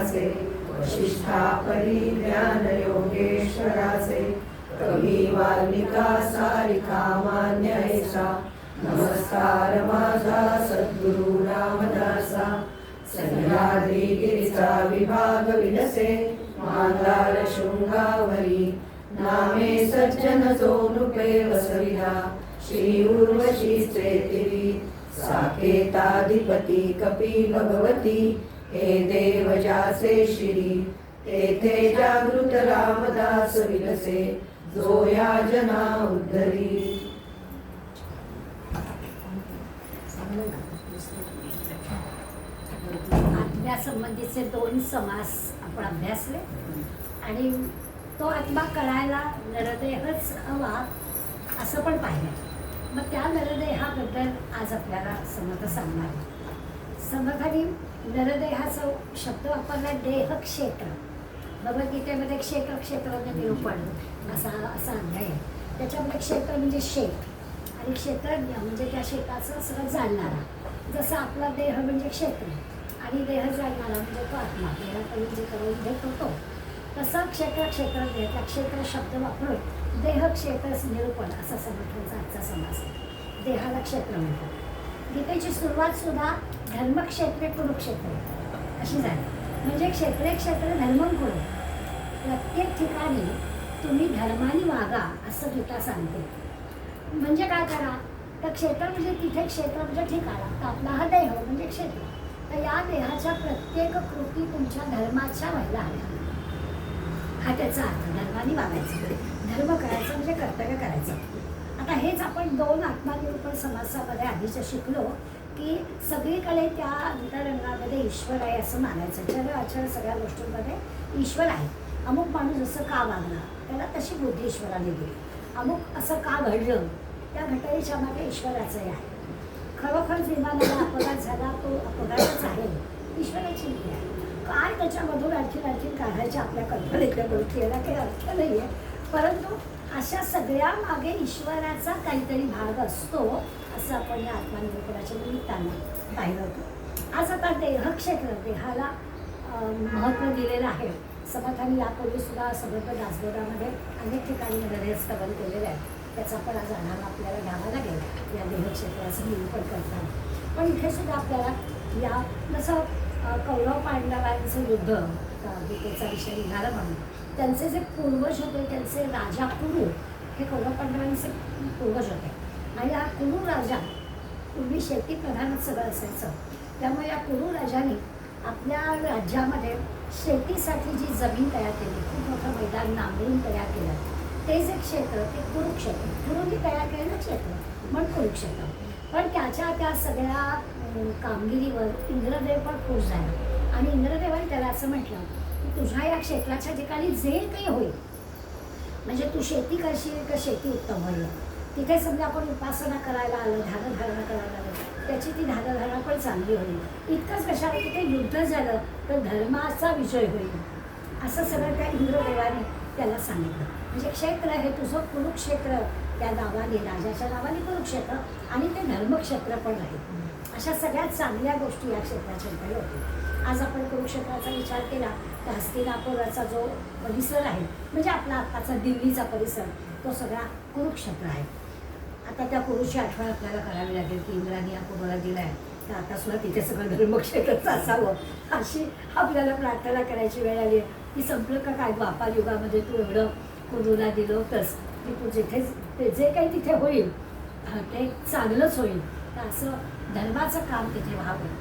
विलासे वशिष्ठापरी ज्ञान योगेश्वराचे कवी वाल्मिका सारिका मान्य ऐसा नमस्कार माझा सद्गुरु रामदासा सह्याद्री गिरीचा विभाग विलसे मांदार शृंगावरी नामे सज्जन जो नृपे वसविला श्री उर्वशीचे तिरी साकेताधिपती कपी भगवती हे देव जाचे श्री तेथे जागृत रामदास विलसे जो या जना उद्धरी. आत्म्यासंबंधीचे 2 समास आपण अभ्यासले आणि तो आत्मा कळायला नरदेहच हवा असं पण पाहिलं. मग त्या नरदेहाबद्दल आज आपल्याला समर्थ सांगणार. समर्थांनी नरदेहाचा शब्द वापरला देह क्षेत्र. भगवद्गीतेमध्ये क्षेत्र क्षेत्राने निरूपण असा अध्याय आहे. त्याच्यामध्ये क्षेत्र म्हणजे शेत आणि क्षेत्रज्ञ म्हणजे त्या शेताचं सगळं जाणणारा. जसं आपला देह म्हणजे क्षेत्र आणि देह जाणणारा म्हणजे तो आत्मा, देहाकडून जे करून घेतो तो. तसं क्षेत्रज्ञ त्या क्षेत्र शब्द वापरून देह क्षेत्र निरूपण असा समर्थांचा आजचा समास आहे. देहाला क्षेत्र म्हणतात. गीतेची सुरुवात सुद्धा धर्मक्षेत्रे कुरुक्षेत्र अशी झाली. म्हणजे क्षेत्रे धर्मं कुरु. प्रत्येक ठिकाणी तुम्ही धर्माने वागा असं गीता सांगते. म्हणजे काय करा तर क्षेत्र म्हणजे तिथे क्षेत्र म्हणजे ठिकाण. तर आपला हा देह म्हणजे क्षेत्र. तर या देहाच्या प्रत्येक कृती तुमच्या धर्माच्या व्हायला हव्या. हा त्याचा अर्थ. धर्माने वागायचं, धर्म करायचं म्हणजे कर्तव्य करायचं. आता हेच आपण 2 आत्मनिरूपण समासामध्ये आधीच शिकलो की सगळीकडे त्या अंतरंगामध्ये ईश्वर आहे असं मानायचं. चर अचर सगळ्या गोष्टींमध्ये ईश्वर आहे. अमुक माणूस जसं का वागला त्याला तशी बुद्धी ईश्वराने दिली. अमुक असं का घडलं त्या घटनेच्या मागे ईश्वराचंही आहे. खरोखर विमानाला अपघात झाला तो अपघातच आहे, ईश्वराची बुद्धी आहे. काय त्याच्यामधून आणखीन काढायच्या आपल्या कल्पनेतल्या गोष्टी याला काही अर्थ नाही आहे. परंतु अशा सगळ्या मागे ईश्वराचा काहीतरी भाग असतो असं आपण या आत्मनिरूपणाच्या निमित्तानं पाहिलं होतं. आज आता देहक्षेत्र देहाला महत्त्व दिलेलं आहे. समर्थांनी यापूर्वी सुद्धा समर्थ दासबोधामध्ये अनेक ठिकाणी नरदेह स्तवन केलेलं आहे. त्याचा पण आज आढावा आपल्याला घ्यावा लागेल या देहक्षेत्राचं निरूपण करताना. पण इथे सुद्धा आपल्याला या जसं कौरव पांडवांचं युद्ध गीतेचा विषय निघाला म्हणून त्यांचे जे पूर्वज होते त्यांचे राजा कुरु हे कौरव पांडवांचे पूर्वज होते. आणि हा कुरु राजा पूर्वी शेती प्रधानच सगळं असायचं. त्यामुळे या कुरु राजाने आपल्या राज्यामध्ये शेतीसाठी जी जमीन तयार केली, खूप मोठं मैदान नांगरून तयार केलं, ते जे क्षेत्र ते कुरुक्षेत्र. कुरुंनी तयार केलेलं क्षेत्र म्हणून कुरुक्षेत्र. पण त्या सगळ्या कामगिरीवर इंद्रदेव पण खुश झाला आणि इंद्रदेवाने त्याला असं म्हटलं की तुझ्या या क्षेत्राच्या ठिकाणी जे काही होईल म्हणजे तू शेती करशील तर शेती उत्तम होईल. तिथे समजा आपण उपासना करायला आलं, ध्यानधारणा करायला आलं, त्याची ती ध्यानधारणा पण चांगली होईल. इतकंच कशाला तिथे युद्ध झालं तर धर्माचा विजय होईल असं सगळं त्या इंद्रदेवाने त्याला सांगितलं. म्हणजे क्षेत्र हे तुझं कुरुक्षेत्र त्या नावाने, राजाच्या नावाने कुरुक्षेत्र आणि ते धर्मक्षेत्र पण आहे. अशा सगळ्यात चांगल्या गोष्टी या क्षेत्राच्या काही होती. आज आपण कुरुक्षेत्राचा विचार केला तर हस्तिनापुराचा जो परिसर आहे म्हणजे आपला आत्ताचा दिल्लीचा परिसर तो सगळा कुरुक्षेत्र आहे. आता त्या कुरुची आठवण आपल्याला करावी लागेल की इंद्राने या कुरुला दिला आहे तर आता सुद्धा तिथे सगळं धर्मक्षेत्रच असावं अशी आपल्याला प्रार्थना करायची वेळ आली आहे. की संपलं का काय द्वापार युगामध्ये तू एवढं कुरुला दिलं होतंस की तू जिथे जे काही तिथे होईल ते चांगलंच होईल. तर असं धर्माचं काम तिथे व्हावं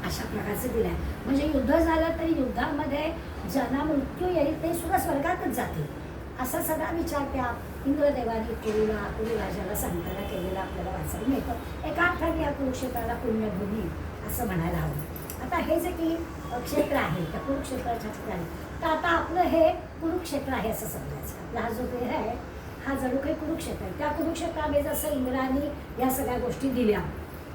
अशा प्रकारचं दिलं आहे. म्हणजे युद्ध झालं तरी युद्धामध्ये ज्यांना मृत्यू येईल ते सुद्धा स्वर्गातच जातील असा सगळा विचार त्या इंद्रदेवाने कुरु राजाला सांगताना केलेला आपल्याला वाचायला मिळतं. एका अर्थाने या कुरुक्षेत्राला पुण्यभूमी असं म्हणायला हवं. आता हे जे की क्षेत्र आहे त्या कुरुक्षेत्राच्या ठिकाणी तर आता आपलं हे कुरुक्षेत्र आहे असं समजायचं. आपला हा जो देह आहे हा जणू काही कुरुक्षेत्र आहे. त्या कुरुक्षेत्रामध्ये जसं इंद्राने या सगळ्या गोष्टी दिल्या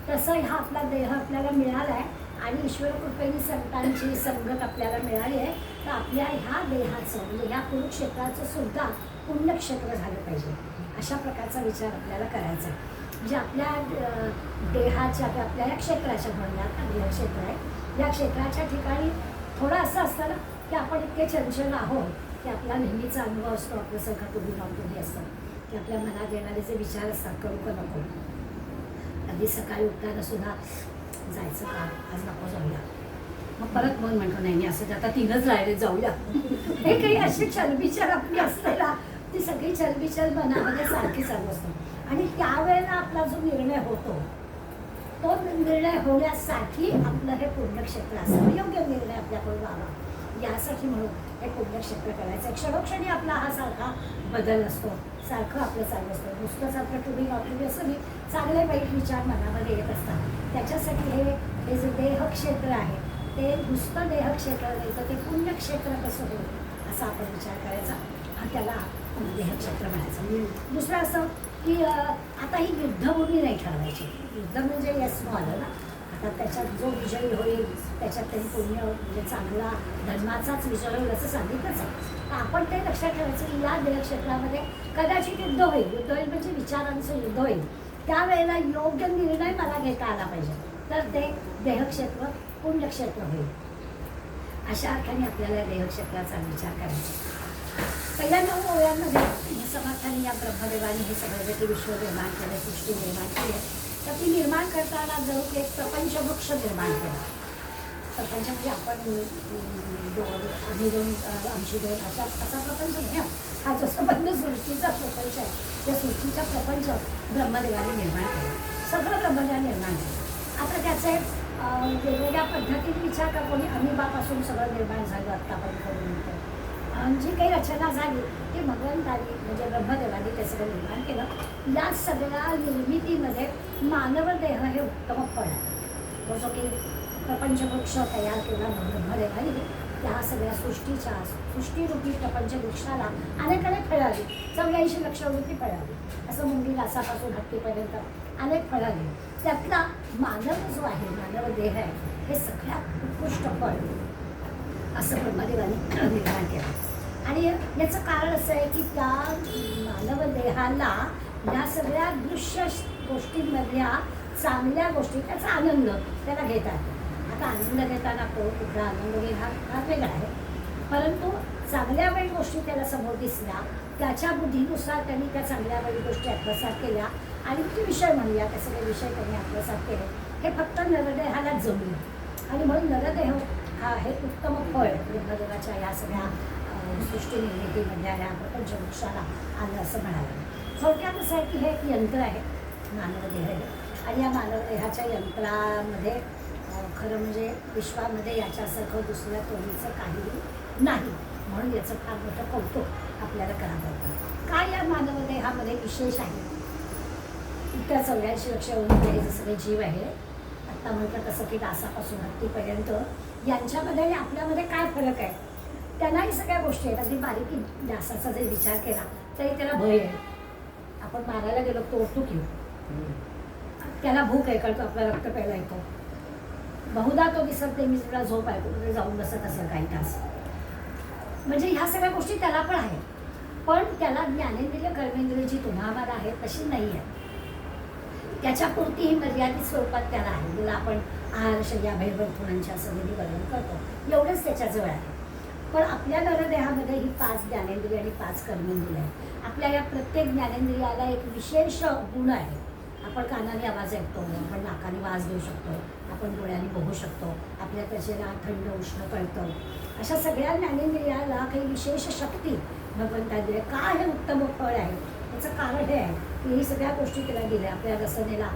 तसं हा आपला देह आपल्याला मिळाला आहे आणि ईश्वर कृपेने संतांची संगत आपल्याला मिळाली आहे. तर आपल्या ह्या देहाचं म्हणजे ह्या कुरुक्षेत्राचं सुद्धा पुण्यक्षेत्र झालं पाहिजे अशा प्रकारचा विचार आपल्याला करायचा आहे. म्हणजे आपल्या देहाच्या आपल्या या क्षेत्राच्या म्हणण्यात देहक्षेत्र आहे या क्षेत्राच्या ठिकाणी थोडं असं असतं ना की आपण इतके चंचल आहोत की आपला नेहमीचा अनुभव असतो आपलं सगळं तुम्ही राहून तुम्ही असतं की आपल्या मनात येणारे जे विचार असतात करू का नको. अगदी सकाळी उठताना सुद्धा जायचं का आज नको जाऊया, मग परत मन म्हणतो नाही असं आता 3च राहिले जाऊया. हे काही अशी चलबिचल आपली असते ना ती सगळी चलबिचल मनामध्ये सारखी चालू असतो. आणि त्यावेळेला आपला जो निर्णय होतो तो निर्णय होण्यासाठी आपलं हे पुण्यक्षेत्र असतं. योग्य निर्णय आपल्याकडून व्हावा यासाठी म्हणून हे पुण्यक्षेत्र करायचं. क्षणोक्षणी आपला हा सारखा बदल असतो, सारखं आपलं चालू असतं. नुसतंच आपलं टुबी वापरली असं मी चांगले वाईट विचार मनामध्ये येत असतात. त्याच्यासाठी हे जे देहक्षेत्र आहे ते नुसतं देहक्षेत्र नाही तर ते पुण्यक्षेत्र कसं होईल असा आपण विचार करायचा आणि त्याला देहक्षेत्र म्हणायचं. दुसरं असं की आता ही युद्धभूमी नाही ठरवायची. युद्ध म्हणजे यश आलं ना, आता त्याच्यात जो विजयी होईल त्याच्यात त्यांनी पुण्य म्हणजे चांगला धर्माचाच विजय होईल असं सांगितलंच आहे. तर आपण ते लक्षात ठेवायचं की या देहक्षेत्रामध्ये कदाचित युद्ध होईल. युद्ध होईल म्हणजे विचारांचं युद्ध होईल. त्यावेळेला योग्य निर्णय मला घेता आला पाहिजे तर ते देहक्षेत्र पुण्यक्षेत्र होईल. अशा अर्थाने आपल्याला देहक्षेत्राचा विचार करायचा. पहिल्या 9 ओव्यांमध्ये समर्थांनी या ब्रह्मदेवाने हे सगळं जे की विश्व निर्माण केलं, सृष्टी निर्माण केली तर ती निर्माण करताना जणू एक प्रपंचवृक्ष निर्माण केला. प्रपंच म्हणजे आपण आम्ही दोन आमची दोन असा प्रपंच नाही. हा जो संबंध सृष्टीचा प्रपंच आहे त्या सृष्टीचा प्रपंच ब्रह्मदेवाने निर्माण केला. सगळं ब्रह्मदेवाने निर्माण केलं. आता त्याचे वेगवेगळ्या पद्धतीने विचार का कोणी अनिबापासून सगळं निर्माण झालं आत्तापर्यंत जी काही रचना झाली ती भगवंतानी म्हणजे ब्रह्मदेवाने ते सगळं निर्माण केलं. या सगळ्या निर्मितीमध्ये मानव देह हे उत्तम फळ आहे. तो जो की प्रपंचवृक्ष तयार केला ब्रह्मदेवाने त्या सगळ्या सृष्टीरूपी प्रपंचवृक्षाला अनेक फळं आली. 84 लक्षवृत्ती फळं आली. असं मुंगी लासापासून हत्तीपर्यंत अनेक फळं आली. त्यातला मानव जो आहे मानव देह आहे हे सगळ्यात उत्कृष्ट फळ असं ब्रह्मदेवाने निर्माण केलं. आणि याचं कारण असं आहे की त्या मानव देहाला या सगळ्या दृश्य गोष्टींमधल्या चांगल्या गोष्टी त्याचा आनंद त्याला घेता येतो. आता आनंद घेताना तो कुठला आनंद घेणं हा वेगळा आहे, परंतु चांगल्या वाईट गोष्टी त्याला समोर दिसल्या त्याच्या बुद्धीनुसार त्यांनी त्या चांगल्या वाईट गोष्टी आत्मसात केल्या आणि ते विषय म्हणूया त्या सगळे विषय त्यांनी आत्मसात केले. हे फक्त नरदेहाला जमले आणि म्हणून नरदेह हा हे उत्तम फळ ब्रह्मदेवाच्या या सगळ्या सृष्टी निर्मितीमधल्या या प्रपंचवृक्षाला आलं असं म्हणालं. थोडक्यात असं आहे की हे एक यंत्र आहे मानवदेह आणि या मानवदेहाच्या यंत्रामध्ये खरं म्हणजे विश्वामध्ये याच्यासारखं दुसऱ्या तोडीचं काहीही नाही. म्हणून याचं फार मोठं कौतुक आपल्याला करावं लागतं. काय या मानवदेहामध्ये विशेष आहे? इतर 84 लक्ष हे जे सगळे जीव आहे आत्ता म्हटलं तसं की डासापासून हत्तीपर्यंत यांच्यामध्ये आणि आपल्यामध्ये काय फरक आहे? त्यांनाही सगळ्या गोष्टी आहेत. अगदी बारीकी डासाचा जरी विचार केला तरी त्याला भय आहे. आपण मारायला गेलो तो ओरतो की त्याला भूक आहे कळतो आपला रक्त प्यायला येतो. बहुधा तो दिसत नाही मी तुला झोप आहे कुठे जाऊन बसत असेल काही तास. म्हणजे ह्या सगळ्या गोष्टी त्याला पण आहेत, पण त्याला ज्ञानेंद्रिय कर्मेंद्रिय जी तुम्हाला आहे तशी नाही आहे. त्याच्यापुरती ही मर्यादित स्वरूपात त्याला आहे. ज्याला आपण आहार शय्या भैरवथुणांच्या सगळी वर्णन करतो एवढंच त्याच्याजवळ आहे. पण आपल्या नरदेहामध्ये ही 5 ज्ञानेंद्रिय आणि 5 कर्मेंद्रिय आहे. आपल्या या प्रत्येक ज्ञानेंद्रियाला एक विशेष गुण आहे. आपण कानाने आवाज ऐकतो, आपण नाकाने वास घेऊ शकतो, आपण डोळ्याने बघू शकतो, आपल्या त्वचेला थंड उष्ण कळतं. अशा सगळ्या ज्ञानेंद्रियाला काही विशेष शक्ती भगवंताने काय हे उत्तम फळ आहे. याचं कारण हे आहे की ही सगळ्या गोष्टी त्याला दिल्या. आपल्या रसनेला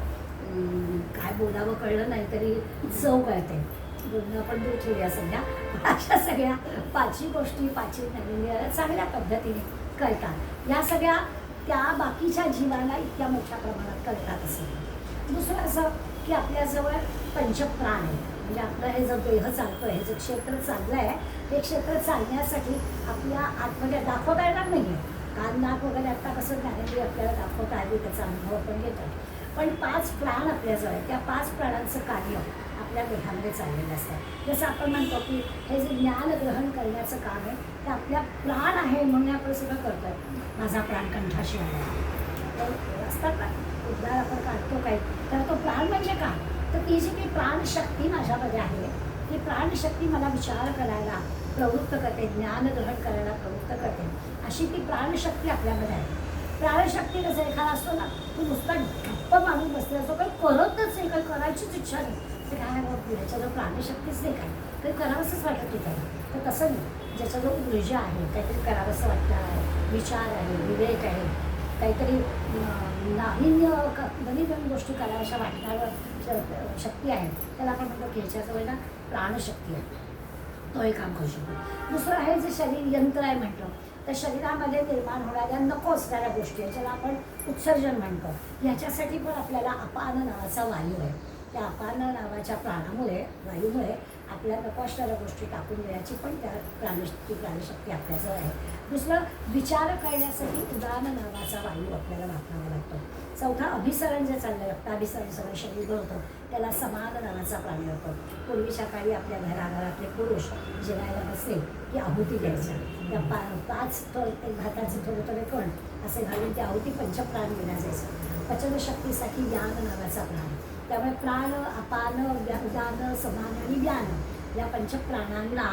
काय बोलावं कळलं नाही तरी चव कळते. बोलणं आपण दूर ठेवूया सध्या. अशा सगळ्या 5 गोष्टी 5 ज्ञानेंद्रियाला चांगल्या पद्धतीने कळतात. या सगळ्या त्या बाकीच्या जीवाला इतक्या मोठ्या प्रमाणात कळतात. असं दुसरं असं की आपल्याजवळ पंचप्राण आहे. म्हणजे आपलं हे जो देह चालतो हे जे क्षेत्र चाललं आहे हे क्षेत्र चालण्यासाठी आपल्या आतमध्ये दाखवता येणार नाही आहे. कान नाक वगैरे आत्ता कसं ज्ञानेंद्रिय आपल्याला दाखवता आली त्याचा अनुभव आपण घेतो. पण 5 प्राण आपल्याजवळ आहे. त्या 5 प्राणांचं कार्य आपल्या देहामध्ये चाललेलं असतं. जसं आपण म्हणतो की हे जे ज्ञान ग्रहण करण्याचं काम आहे ते आपल्या प्राण आहे म्हणून आपण सगळं करतो. माझा प्राण कंठाशी आला तर असतात ना उद्गार आपण काढतो काय तर तो प्राण म्हणजे काय तर ती जी काही प्राणशक्ती माझ्यामध्ये आहे की प्राणशक्ती मला विचार करायला प्रवृत्त करते, ज्ञान ग्रहण करायला प्रवृत्त करते, अशी ती प्राणशक्ती आपल्यामध्ये आहे. प्राणशक्ती कसं एखादा असतो ना, तू नुसता गप्प मारून बसले असतो, काही करतच नाही, काही करायचीच इच्छा नाही, ते काय ह्याच्याजवळ प्राणशक्तीच नाही, काय काही करावंसंच वाटत नाही त्याला. तर तसं नाही, ज्याच्याजवळ ऊर्जा आहे, काहीतरी करावंसं वाटतं आहे, विचार आहे, विवेक आहे, काहीतरी नवीन गोष्टी कराव्याशा वाटणारं शक्ती आहे, त्याला आपण म्हणतो की ह्याच्याजवळ ना प्राणशक्ती आहे, तो एक काम करू शकतो. दुसरं आहे जे शरीर यंत्र आहे म्हटलं, तर शरीरामध्ये निर्माण होणाऱ्या नको असणाऱ्या गोष्टी आहे, ज्याला आपण उत्सर्जन म्हणतो, ह्याच्यासाठी पण आपल्याला अपान नावाचा वायू आहे. त्या अपान नावाच्या प्राणामुळे, वायूमुळे आपल्या नको असणाऱ्या गोष्टी टाकून देण्याची पण त्या प्राणशक्ती आपल्याजवळ आहे. दुसरं, विचार करण्यासाठी उदान नावाचा वायू आपल्याला वापरावा लागतो. चौथा, अभिसरण जे चाललं, रक्ताभिसरण सगळं शरीरभर होतं, त्याला समान नावाचा प्राणी होतो. पूर्वीच्या काळी आपल्या घराघरातले पुरुष जेवायला बसले की आहुती द्यायच्या, त्या पाच एक भाताचे थोडे थोडे कण असे घालून त्या आहुती पंचप्राण दिल्या जायचं. पचनशक्तीसाठी यान नावाचा प्राण. त्यामुळे प्राण, अपान, उदान, समान आणि व्यान या पंचप्राणांना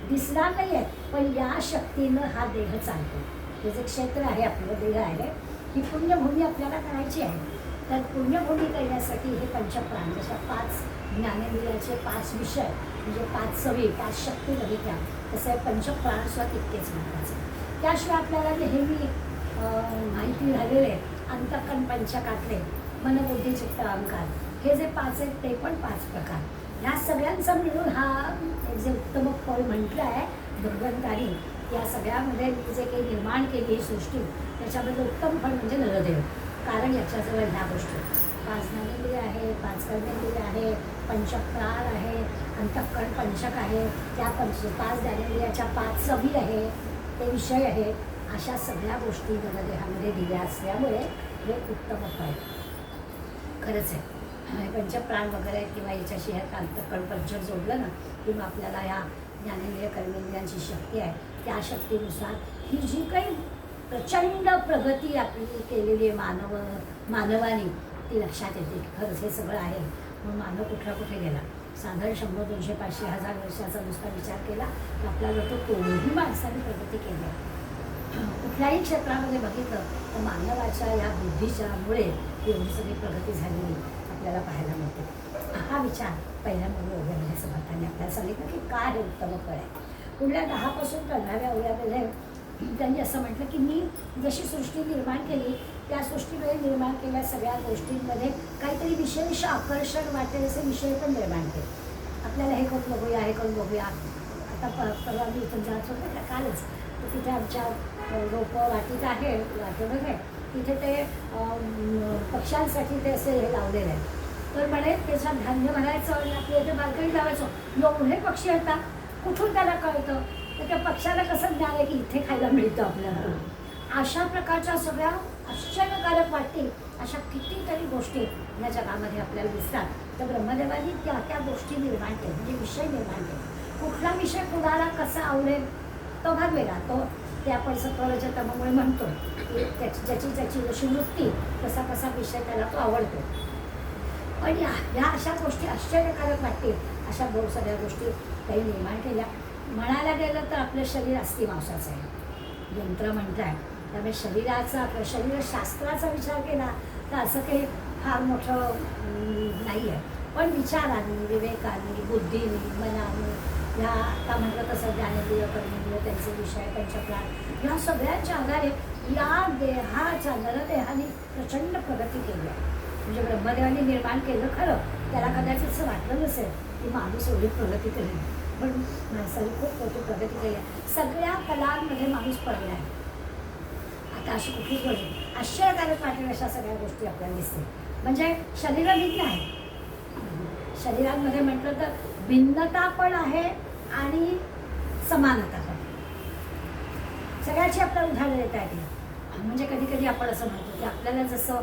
दिसणार नाही आहे, पण या शक्तीनं हा देह चालतो. हे जे क्षेत्र आहे, आपलं देह आहे, ही पुण्यभूमी आपल्याला करायची आहे. तर पुण्यभूमी करण्यासाठी हे पंचप्राण, जशा 5 ज्ञानेंद्रियाचे 5 विषय म्हणजे 5 सवयी, 5 शक्ती बघितल्या, तसे पंचप्राण सुद्धा तितकेच महत्त्वाचे. त्याशिवाय आपल्याला नेहमी माहिती झालेले अंतःकरण पंचकातले मन, बुद्धी, चित्त, अहंकार हे जे 5 आहेत ते पण 5 प्रकार. ह्या सगळ्यांचा मिळून हा जे उत्तम फळ म्हटलं आहे भगवंतानी, या सगळ्यामध्ये मी जे काही निर्माण केली ही सृष्टी, त्याच्यामध्ये उत्तम फळ म्हणजे नरदेव. कारण याच्याजवळ ह्या गोष्टी 5 ज्ञानेंद्रिय आहे, 5 कर्मेंद्रिय आहे, पंचप्राण आहे, अंतःकरण पंचक आहे, त्या 5 ज्ञानेंद्रियाच्या 5 सवयी आहे, ते विषय आहे, अशा सगळ्या गोष्टी नरदेहामध्ये दिल्या असल्यामुळे हे उत्तम फळ आहे. खरंच आहे, पंचप्राण वगैरे किंवा याच्याशी ह्या अंतःकरण पंचक जोडलं ना की मग आपल्याला ह्या ज्ञानेंद्रिय कर्मेंद्रियांची शक्ती आहे, त्या शक्तीनुसार ही जी काही प्रचंड प्रगती आपली केलेली आहे मानवाने, ती लक्षात येते की खरंच हे सगळं आहे. मग मानव कुठे गेला. साधारण 100, 200, 500, 1000 वर्षाचा नुसता विचार केला तर आपल्याला तो कोणीही माणसाने प्रगती केली आहे. कुठल्याही क्षेत्रामध्ये बघितलं तर मानवाच्या या बुद्धीच्यामुळे एवढी सगळी प्रगती झालेली आपल्याला पाहायला मिळते. हा विचार पहिल्या मूळ वगैरे समर्थांनी आपल्याला सांगितलं की काय हे उत्तम फळ आहे. पुढल्या 10 पासून 15व्या ओव्यामध्ये त्यांनी असं म्हटलं की मी जशी सृष्टी निर्माण केली, त्या सृष्टीमध्ये निर्माण केलेल्या सगळ्या गोष्टींमध्ये काहीतरी विशेष आकर्षण वाटेल असे विषय पण निर्माण केले. आपल्याला हे करून बघूया, हे करून बघूया. आता परवा मी इथून जात होते ना कालच, तर तिथे आमच्या रोपं वाटीत आहे, वाटेमध्ये तिथे ते पक्ष्यांसाठी ते असे हे लावलेले आहे. तर म्हणे त्याच्यात धान्य भरायचं आणि आपल्या इथे बाल्कनी लावायचं. एवढे पक्षी येतात, कुठून त्याला कळतं? तर त्या पक्ष्याला कसं ज्ञान आहे की इथे खायला मिळतं आपल्याला. अशा प्रकारच्या सगळ्या आश्चर्यकारक वाटतील अशा कितीतरी गोष्टी या जगामध्ये आपल्याला दिसतात. तर ब्रह्मदेवानी त्या त्या गोष्टी निर्माण केल्या, म्हणजे विषय निर्माण केले. कुठला विषय कुणाला कसा आवडेल तो भाग वेगळा. तो ते आपण सत्वरजतमामुळे म्हणतो की ज्याची जशी वृत्ती कसा कसा विषय त्याला तो आवडतो. पण ह्या अशा गोष्टी आश्चर्यकारक वाटतील अशा सगळ्या गोष्टी काही निर्माण केल्या. म्हणायला गेलं तर आपलं शरीर अस्थिमांसाचं आहे, यंत्र म्हणत आहे. त्यामुळे शरीराचा, आपल्या शरीरशास्त्राचा विचार केला तर असं काही फार मोठं नाही आहे. पण विचाराने, विवेकाने, बुद्धीने, मनाने, ह्या आता म्हटलं तसं ज्ञानेंद्रिय, कर्मेंद्रिय, त्यांचे विषय, पंचप्राण, ह्या सगळ्यांच्या आधारे या देहाच्या नरदेहाने प्रचंड प्रगती केली आहे. म्हणजे ब्रह्मदेवाने निर्माण केलं खरं, त्याला कदाचित असं वाटलं नसेल की माणूस एवढी प्रगती केली, पण माणसाने खूप मोठी प्रगती केली आहे. सगळ्या कलांमध्ये माणूस पडला आहे. आता अशी कुठलीच गोष्ट आश्चर्यकारक वाटेल अशा सगळ्या गोष्टी आपल्याला दिसतील. म्हणजे शरीर भिन्न आहे, शरीरांमध्ये म्हटलं तर भिन्नता पण आहे आणि समानता पण. सगळ्याची आपल्याला उदाहरणं देता येतील. म्हणजे कधी कधी आपण असं म्हणतो की आपल्याला जसं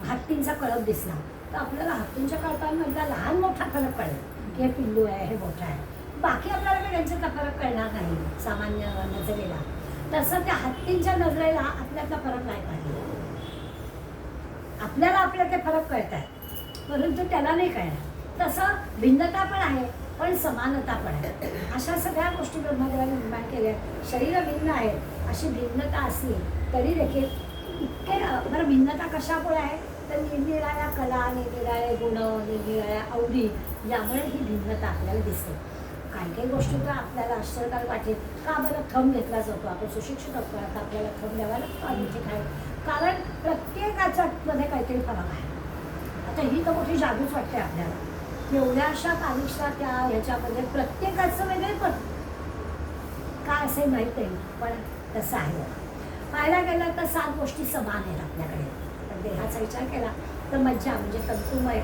हत्तींचा कळप दिसला तर आपल्याला हत्तींच्या कळपांमधला लहान मोठा फरक कळेल की हे पिल्लू आहे, हे मोठं आहे. बाकी आपल्याला काही त्यांच्यातला फरक कळणार नाही सामान्य नजरेला. तसं त्या हत्तींच्या नजरेला आपल्यातला फरक नाही पाहिजे. आपल्याला आपल्यातले फरक कळत आहेत परंतु त्याला नाही कळणार. तसं भिन्नता पण आहे पण समानता पण आहे. अशा सगळ्या गोष्टी ब्रह्मदेवाने निर्माण केल्या. शरीर भिन्न आहेत, अशी भिन्नता असली तरी देखील इतके बरं भिन्नता कशामुळे आहे तर निरनिराळ्या कला, निरनिराळे गुण, निरनिराळ्या आवडी यामुळे ही भिन्नता आपल्याला दिसते. काही काही गोष्टी तर आपल्याला आश्चर्यकारक वाटेल, का बरं थंब घेतला जातो, आपण सुशिक्षित असतो आता आपल्याला थंब द्यावा लागतो आम्ही काय, कारण प्रत्येकाच्या मध्ये काहीतरी फरक आहे. आता ही तर मोठी जादूच वाटते आपल्याला, एवढ्याशा कानिष्ठा त्या ह्याच्यामध्ये प्रत्येकाचं वेगळे पण काय असे माहीत नाही, पण तसं आहे. पाहायला गेलं तर 7 गोष्टी समान आहेत आपल्याकडे. पण देहाचा विचार केला तर मज्जा म्हणजे तंतुमय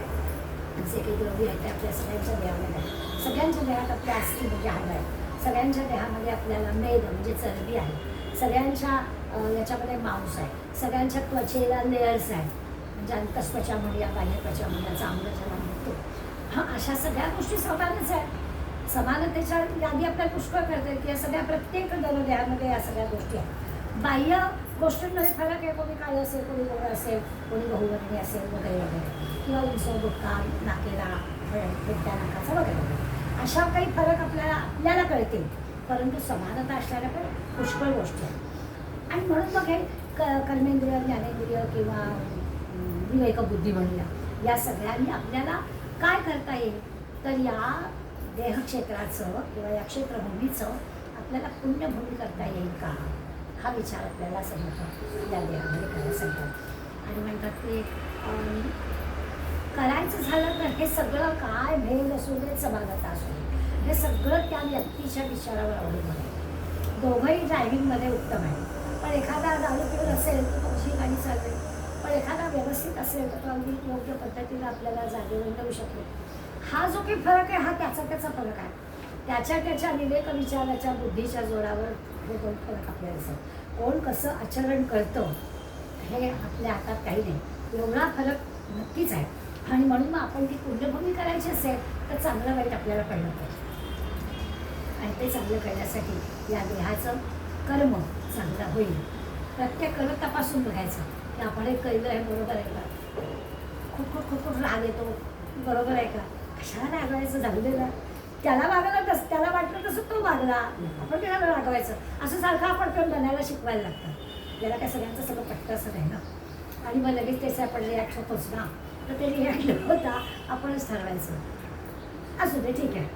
जे काही द्रव्य आहेत ते आपल्या सगळ्यांच्या देहामध्ये आहे. सगळ्यांच्या देहात आपल्या अस्थी म्हणजे हाड आहे, सगळ्यांच्या देहामध्ये आपल्याला मेद म्हणजे चरबी आहे, सगळ्यांच्या याच्यामध्ये मांस आहे, सगळ्यांच्या त्वचेला लेयर्स आहेत म्हणजे अंतस्त्वचा म्हणूया, बाह्यत्वचा म्हणूया, चांगलं ज्याला म्हणतो. हां, अशा सगळ्या गोष्टी समानच आहेत. समानतेच्या यादी आपल्याला पुष्कळ करता येईल की या सगळ्या प्रत्येक देहामध्ये या सगळ्या गोष्टी आहेत. बाह्य गोष्टींमध्ये फरक आहे, कोणी काळं असेल, कोणी गोरं असेल, कोणी बहुवर्णी असेल वगैरे वगैरे, किंवा उंच, बुटका, नाकेला, बुट्ट्या नाकाचा वगैरे वगैरे अशा काही फरक आपल्याला कळतील, परंतु समानता असणाऱ्या पण पुष्कळ गोष्टी आहेत. आणि म्हणून मग हे कर्मेंद्रिय, ज्ञानेंद्रिय किंवा विवेकबुद्धी म्हणूया, या सगळ्यांनी आपल्याला काय करता येईल तर या देहक्षेत्राचं किंवा या क्षेत्रभूमीचं आपल्याला पुण्यभूमी करता येईल का, हा विचार आपल्याला समजतो या देहामध्ये करायला सांगतात. आणि म्हणतात की करायचं झालं तर हे सगळं काय भेद असू दे, समानता असू दे, हे सगळं त्या व्यक्तीच्या विचारावर अवलंबून आहे. दोघंही ड्रायव्हिंगमध्ये उत्तम आहे, पण एखादा दारू पिऊन असेल तर तो अशी गाडी चालवेल, पण एखादा व्यवस्थित असेल तर तो अगदी योग्य पद्धतीने आपल्याला जागेवर नेऊ शकतो. हा जो काही फरक आहे हा त्याचा फरक आहे. त्याच्या विवेक विचाराच्या बुद्धीच्या जोरावर हे दोन फरक आपल्याला दिसतात. कोण कसं आचरण करतं हे आपल्या हातात काही नाही, एवढा फरक नक्कीच आहे. आणि म्हणून मग आपण ती पुण्यभूमी करायची असेल तर चांगलं वाईट आपल्याला कळलं पाहिजे. आणि ते चांगलं करण्यासाठी या देहाचं कर्म चांगलं होईल. प्रत्येक कर्म तपासून बघायचं की आपण हे केलं हे बरोबर आहे का, खूप राग येतो, बरोबर आहे का, कशाला रागवायचं, झालेलं त्याला वागला त्याला वाटलं तसं तो वागला, आपण त्याला रागवायचं असं सारखं आपण पण बनायला शिकवायला लागतं. त्याला काय सगळ्यांचं सगळं पटतं असं नाही ना. आणि मग लगेच त्याचं आपण रिॲक्ट होतोच ना, तर ते रिॲक्ट होता आपणच ठरवायचं. असू दे ठीक आहे.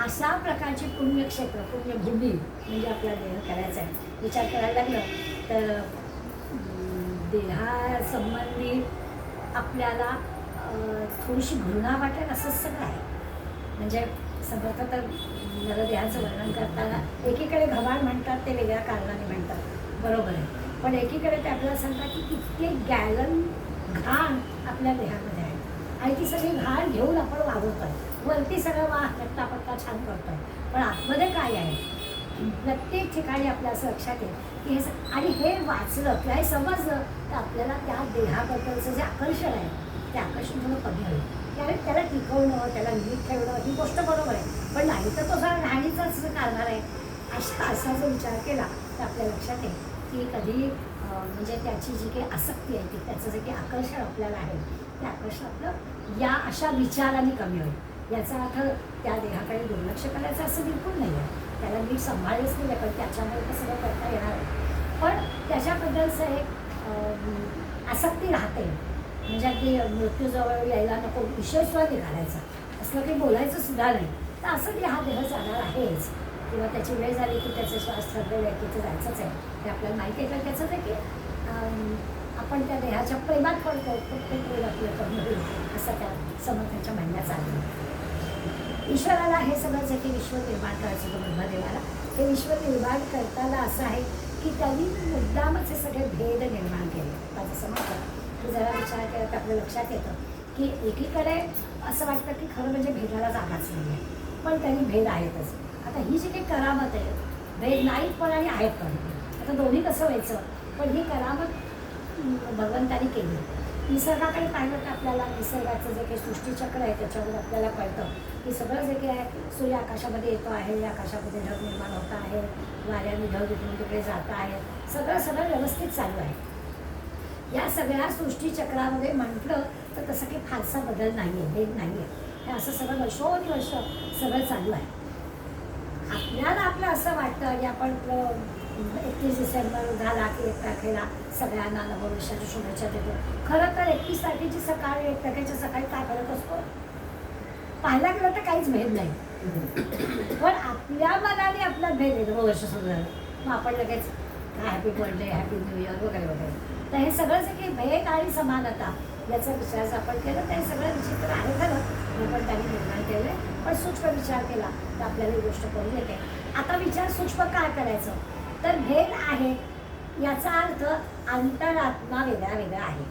अशा प्रकारची पुण्यक्षेत्र, पुण्यभूमी म्हणजे आपला देह करायचा आहे. विचार करायला लागलं तर देहासंबंधी आपल्याला थोडीशी घृणा वाटेल असंच सगळं आहे. म्हणजे समर्थ तर नरदेहाचं वर्णन करताना एकीकडे घबाड म्हणतात, ते वेगळ्या कारणाने म्हणतात, बरोबर आहे. पण एकीकडे ते आपल्याला सांगतात की इतके गॅलन घाण आपल्या देहामध्ये आहे आणि ती सगळी घाण घेऊन आपण वागवतोय. वरती सगळं पट्टा छान करतोय, पण आतमध्ये काय आहे प्रत्येक ठिकाणी आपल्या असं लक्षात येईल की हे आणि हे वाचलं किंवा हे समजलं तर आपल्याला त्या देहाबद्दलचं जे आकर्षण आहे ते आकर्षण थोडं कमी होईल. कारण त्याला टिकवणं, त्याला नीट ठेवणं ही गोष्ट बरोबर आहे, पण नाही तर तो सगळा घाणीचाच काढणार आहे. असा जर विचार केला तर आपल्या लक्षात येईल की कधी म्हणजे त्याची जी काही आसक्ती आहे ती त्याचं जे काही आकर्षण आपल्याला आहे ते आकर्षण आपलं या अशा विचाराने कमी होईल. याचा अर्थ त्या देहाकडे दुर्लक्ष करायचं असं बिलकुल नाही आहे. त्याला नीट सांभाळलंच नाही, पण त्याच्यामुळे तर सगळं करता येणार आहे. पण त्याच्याबद्दलचं एक आसक्ती राहते, म्हणजे अगदी मृत्यूजवळ यायला नको विषय सुद्धा निघालायचा असलं काही बोलायचं सुद्धा नाही. तर असं की हा देह जाणार आहेच किंवा त्याची वेळ झाली की त्याचे श्वास ठरलेले आहे की ते जायचंच आहे ते आपल्याला माहिती आहे. तर त्याचंच आहे की आपण त्या देहाच्या प्रेमात पडतो, प्रत्येक वेळ आपलं कमी होईल असं त्या समर्थांच्या म्हणण्यात आलं. ईश्वराला हे सगळं जे काही विश्व निर्माण करायचं होतं ब्रह्मदेवाला, हे विश्व निर्माण करताना असं आहे की त्यांनी मुद्दामच हे सगळे भेद निर्माण केले. आता जसं म्हटलं की जरा विचार केला तर आपल्या लक्षात येतं की एकीकडे असं वाटतं की खरं म्हणजे भेदाला जागाच नाही आहे, पण त्यांनी भेद आहेतच. आता ही जी काही करामत आहे, भेद नाहीत पण आणि आहेत पण, आता दोन्ही कसं व्हायचं, पण ही करामत भगवंतानी केली. निसर्गाकडे पाहिलं तर आपल्याला निसर्गाचं जे काही सृष्टीचक्र आहे त्याच्यावर आपल्याला कळतं की सगळं जे काही आहे, सूर्य आकाशामध्ये येतो आहे, आकाशामध्ये ढग निर्माण होत आहे, वाऱ्याने ढग इकडून तिकडे जात आहे, सगळं व्यवस्थित चालू आहे. या सगळ्या सृष्टीचक्रामध्ये म्हटलं तर तसं काही फारसा बदल नाही आहे, भेद नाही आहे. हे असं सगळं वर्षोदिवर्ष सगळं चालू आहे. आपल्याला आपलं असं वाटतं की आपण 31 डिसेंबर झाला की 1 तारखेला सगळ्यांना नववर्षाच्या शुभेच्छा देतो. खरं तर 31 तारखेची सकाळी 1 तारखेच्या सकाळी काय करत असतो पाहायला गेलं तर काहीच भेद नाही. पण आपल्या मनाने आपला भेद आहे नववर्ष सुरू झालं मग आपण लगेच काय happy birthday happy new year वगैरे वगैरे. तर हे सगळं जे की भेद आणि समानता याचा विचार जर आपण केला तर हे सगळं विचित्र आहे खरं हे पण त्यांनी निर्माण केलं पण सूक्ष्म विचार केला तर आपल्याला ही गोष्ट कळून येते. आता विचार सूक्ष्म काय करायचं तर भेद आहे याचा अर्थ अंतरात्मा वेगळा वेगळा आहे.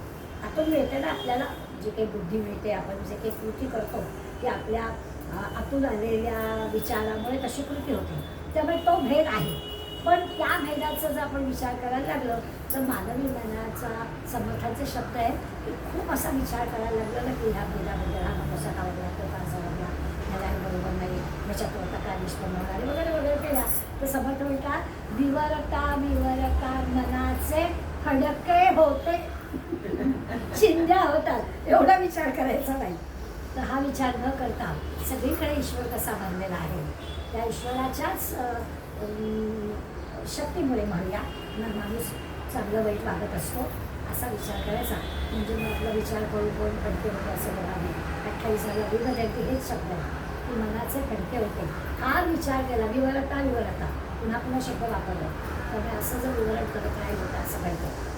आतून मिळते ना आपल्याला जे काही बुद्धी मिळते आपण जे काही कृती करतो की आपल्या आतून आलेल्या विचारामुळे तशी कृती होते त्यामुळे तो भेद आहे. पण त्या भेदाचा जर आपण विचार करायला लागलो तर मानवी मनाचा समर्थाचे शब्द आहे की खूप असा विचार करायला लागलो ना की ह्या भेदाबद्दल हा कसा का वागला तो का असा वागला ह्याला हे बरोबर नाही ह्याच्यात होता काय निष्पन्न होणार वगैरे वगैरे केला तर समर्थ म्हणतात विवरता विवरता मनाचे खडके होते चिंध्या होतात एवढा विचार करायचा नाही. तर हा विचार न करता सगळीकडे ईश्वर कसा बनलेला आहे त्या ईश्वराच्याच शक्तीमुळे म्हणूया माणूस चांगलं वाईट वागत असतो असा विचार करायचा. म्हणजे मग आपला विचार करून खडके होते असं बघा मी 28 विमध्ये हेच शब्द आहे की मनाचे खडके होते. हा विचार केला विवरता विवरता पुन्हा पुन्हा शब्द वापरला त्यामुळे असं जर विवरण करत राहील होतं असं कळतं.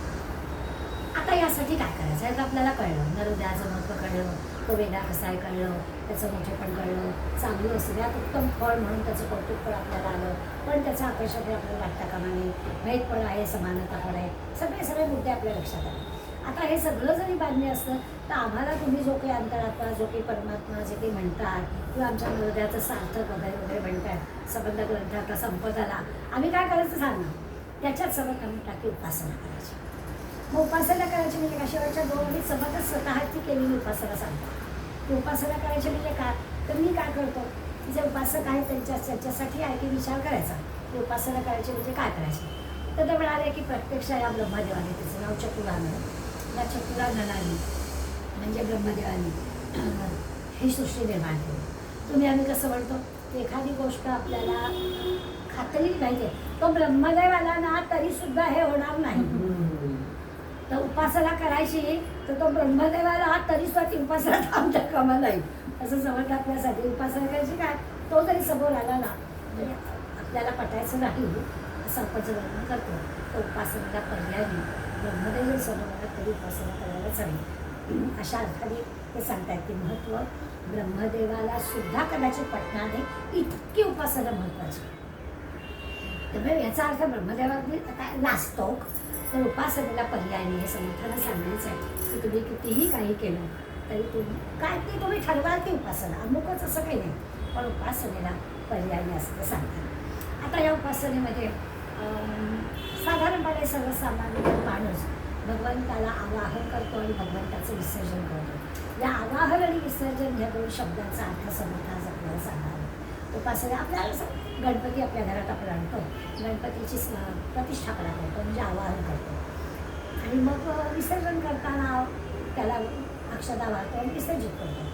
आता यासाठी काय करायचं आहे तर आपल्याला कळलं नरोद्याचं महत्त्व कळलं तो वेगळा कसा आहे कळलं त्याचं मोठेपण कळलं चांगलं सगळ्यात उत्तम फळ म्हणून त्याचं कौतुक पण आपल्याला आलं पण त्याचं आकर्षण आपल्याला वाटता कामा नये भेद पण आहे समानता पण आहे सगळे मुद्दे आपल्या लक्षात आले. आता हे सगळं जरी बांधणे असतं तर आम्हाला तुम्ही जो काही अंतरात्मा जो काही परमात्मा जे काही म्हणतात किंवा आमच्या नरोद्याचं सार्थक वगैरे वगैरे म्हणतात संबंध ग्रंथ आता संपत आला आम्ही काय करायचं सांगणार त्याच्यात सबक आम्ही टाकी उपासना करायची. मग उपासना करायची म्हणजे का शेवटच्या 2 ओळीत सबकच स्वतःची केलेली उपासना सांगतात की उपासना करायची म्हणजे काय तर मी काय करतो जे उपासक आहेत त्यांच्यासाठी आहे की विचार करायचा की उपासना करायची म्हणजे काय करायची. तर ते म्हणाले की प्रत्यक्ष या ब्रह्मदेवाने त्याचं नाव चतुरानन या चतुराननाने म्हणजे ब्रह्मदेवाने ही सृष्टी निर्माण केली. तुम्ही आम्ही कसं म्हणतो की एखादी गोष्ट आपल्याला खात्री पाहिजे तो ब्रह्मदेव आला ना तरीसुद्धा हे होणार नाही. तर उपासना करायची तर तो ब्रह्मदेवाला तरी ती उपासना थांबता कामा नाही असं समज आपल्यासाठी उपासना करायची काय तो जरी समोर आला ना म्हणजे आपल्याला पटायचं नाही असं आपण जर वर्णन करतो तर उपासनेला पर्याय नाही. ब्रह्मदेव जरी समोर आला तरी उपासना करायलाच हवी अशा अर्थाने ते सांगतायत की महत्त्व ब्रह्मदेवाला सुद्धा कदाचित पटणार नाही इतकी उपासना महत्त्वाची. त्यामुळे याचा अर्थ ब्रह्मदेवाने काय नास्तोक तर उपासनेला पर्याय नाही हे समर्थांना सांगायचं आहे की तुम्ही कितीही काही केलं तरी तुम्ही काय ते तुम्ही ठरवाल ती उपासना अमुकच असं काही नाही पण उपासनेला पर्याय नाही असं ते सांगतात. आता या उपासनेमध्ये साधारणपणे सर्वसामान्य माणूस भगवंताला आवाहन करतो आणि भगवंताचं विसर्जन करतो. या आवाहन आणि विसर्जन ह्या 2 शब्दांचा अर्थ समर्थाच आपल्याला सांगणार. उपासना आपल्याला गणपती आपल्या घरात आपण आणतो गणपतीची प्रतिष्ठापना करतो म्हणजे आवाहन करतो आणि मग विसर्जन करताना त्याला अक्षता वाहतो आणि विसर्जित करतो.